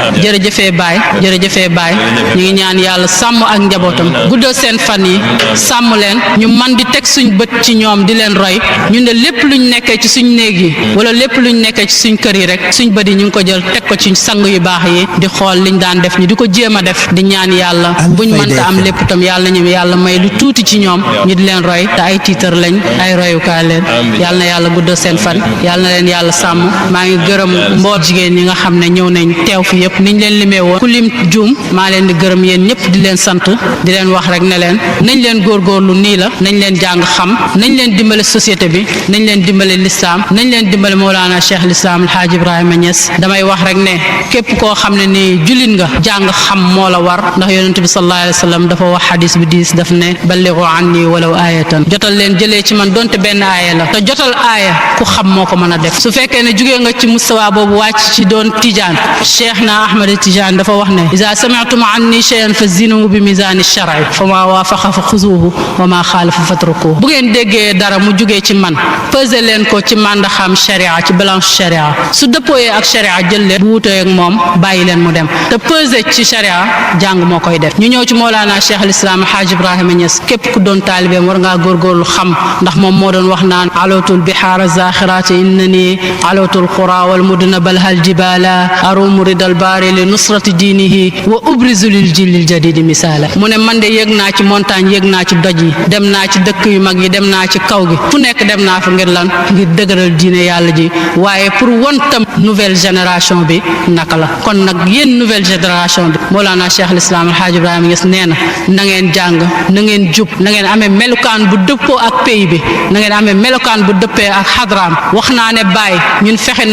jërëjëfee baay ñu ngi ñaan yàlla sàmm ak njabootam guddal seen fan yi sàmm leen ñu man di teg suñ bët ci ñoom di leen roy ñu ne lépp luñ nekkee ci suñ néeg yi wala lépp luñ nekkee ci suñ kër yi rek suñ bët yi ñu ngi ko jël teg ko ci sang yu baax yi di xool liñ daan def ñu di ko jéem a def di ñaan yàlla buñ mënta am lépp tam yàlla nañu yàlla may lu tuuti ci ñoom ñu di leen roy te ay tiitar lañ ay royukaay leen yàlla na yàlla guddal seen fan yàlla na leen yàlla sàmm maa ngi gërëm mboot jigéen ñi nga xam ne ñëw nañ teew fi yëpp niñ leen limee woon ku lim juum maa leen di gërëm yéen ñëpp di leen sant di leen wax rek ne leen nañ leen góorgóorlu nii la nañ leen jàng xam nañ leen dimbale société bi nañ leen dimbale lislaam nañ leen dimbale Mawlana Cheikh l'Islam Alhaji Ibrahima Niass damay wax rek ne képp koo xam ne ni jullit nga jàng xam moo la war ndax yonent bi sallallahu alayhi wa sallam dafa wax xadis bi diis daf ne ballighu anni walaw aayatan jotal leen jëlee ci man donte benn aaya la te jotal aaya ku xam moo ko mën a def su fekkee ne jugee nga ci mustawa boobu wàcc ci doon tijaan Cheikh na Ahmad Tijaan dafa wax ne iza sami'tum anni shay'an fa zinuhu bi mizani shar'i fa ma waafaqa fa xuzuhu wa ma xaalafa fatrukuhu bu ngeen déggee dara mu jugee ci man peser leen ko ci màndaxam sharia ci balance sharia su dëppooyee ak sharia jël leen bu wutee ak moom bàyyi leen mu dem te peser ci sharia jàng moo koy def ñu ñëw ci Mawlana Cheikh al-Islam Alhaji Ibrahima Niass képp ku doon taalibeem war ngaa góorgóorlu xam ndax moom moo doon wax naan alootul bihaara zaxiraati innani alootul qura wal mudna balhal jibala arumu ridal baari li nusrati diinihi wa ubrizu lil jilil jadidi misaala mu ne man de yëg naa ci montagne yëg naa ci doj yi dem naa ci dëkk yu mag yi dem naa ci kaw gi fu nekk nekk dem naa fa ngir lan ngir dëgëral diine yàlla ji waaye pour won tam nouvelle génération bi naka la kon nag yéen nouvelle génération bi Mawlana Cheikh al-Islam Alhaji Ibrahima Niass nee na ngeen jàng na ngeen jub na ngeen amee melukaan bu dëppoo ak pays bi na ngeen amee melukaan bu dëppee ak xadraam wax naa ne Baye ñun fexe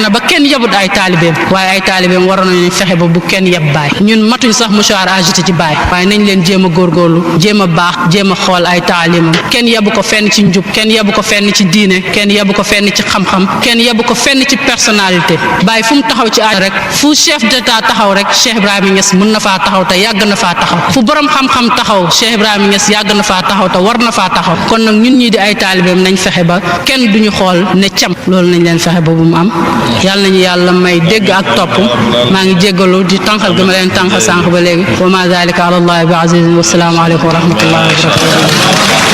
na ba kenn yebut ay taalibeem waaye ay taalibeem waroon nañu fexe ba bu kenn yeb Baye ñun matuñ sax mouchoir agité ci Baye waaye nañ leen jéem a góorgóorlu jéem a baax jéem a xool ay taalimam kenn yebu ko fenn ci njub kenn yebu ko fenn ci diine kenn yebu ko fenn ci xam-xam kenn yebu ko fenn ci personnalité Baye fu mu taxaw ci àddina rek fu chef d'état taxaw rek Cheikh Ibrahima Niass mën na faa taxaw te yàgg na faa taxaw fu borom xam-xam taxaw Cheikh Ibrahima Niass yàgg na faa taxaw te war na faa taxaw kon nag ñun ñii di ay taalibeem nañ fexe ba kenn duñu xool ne cam loolu nañ leen fexe ba bu mu am yàlla nañu yàlla may dégg ak topp maa ngi jéggalu di tànqal gi ma leen tànqal sànq ba léegi wa ma zalika ala allahi bi azizin wa salaamu aleykum wa rahmatullahi wa barakatuh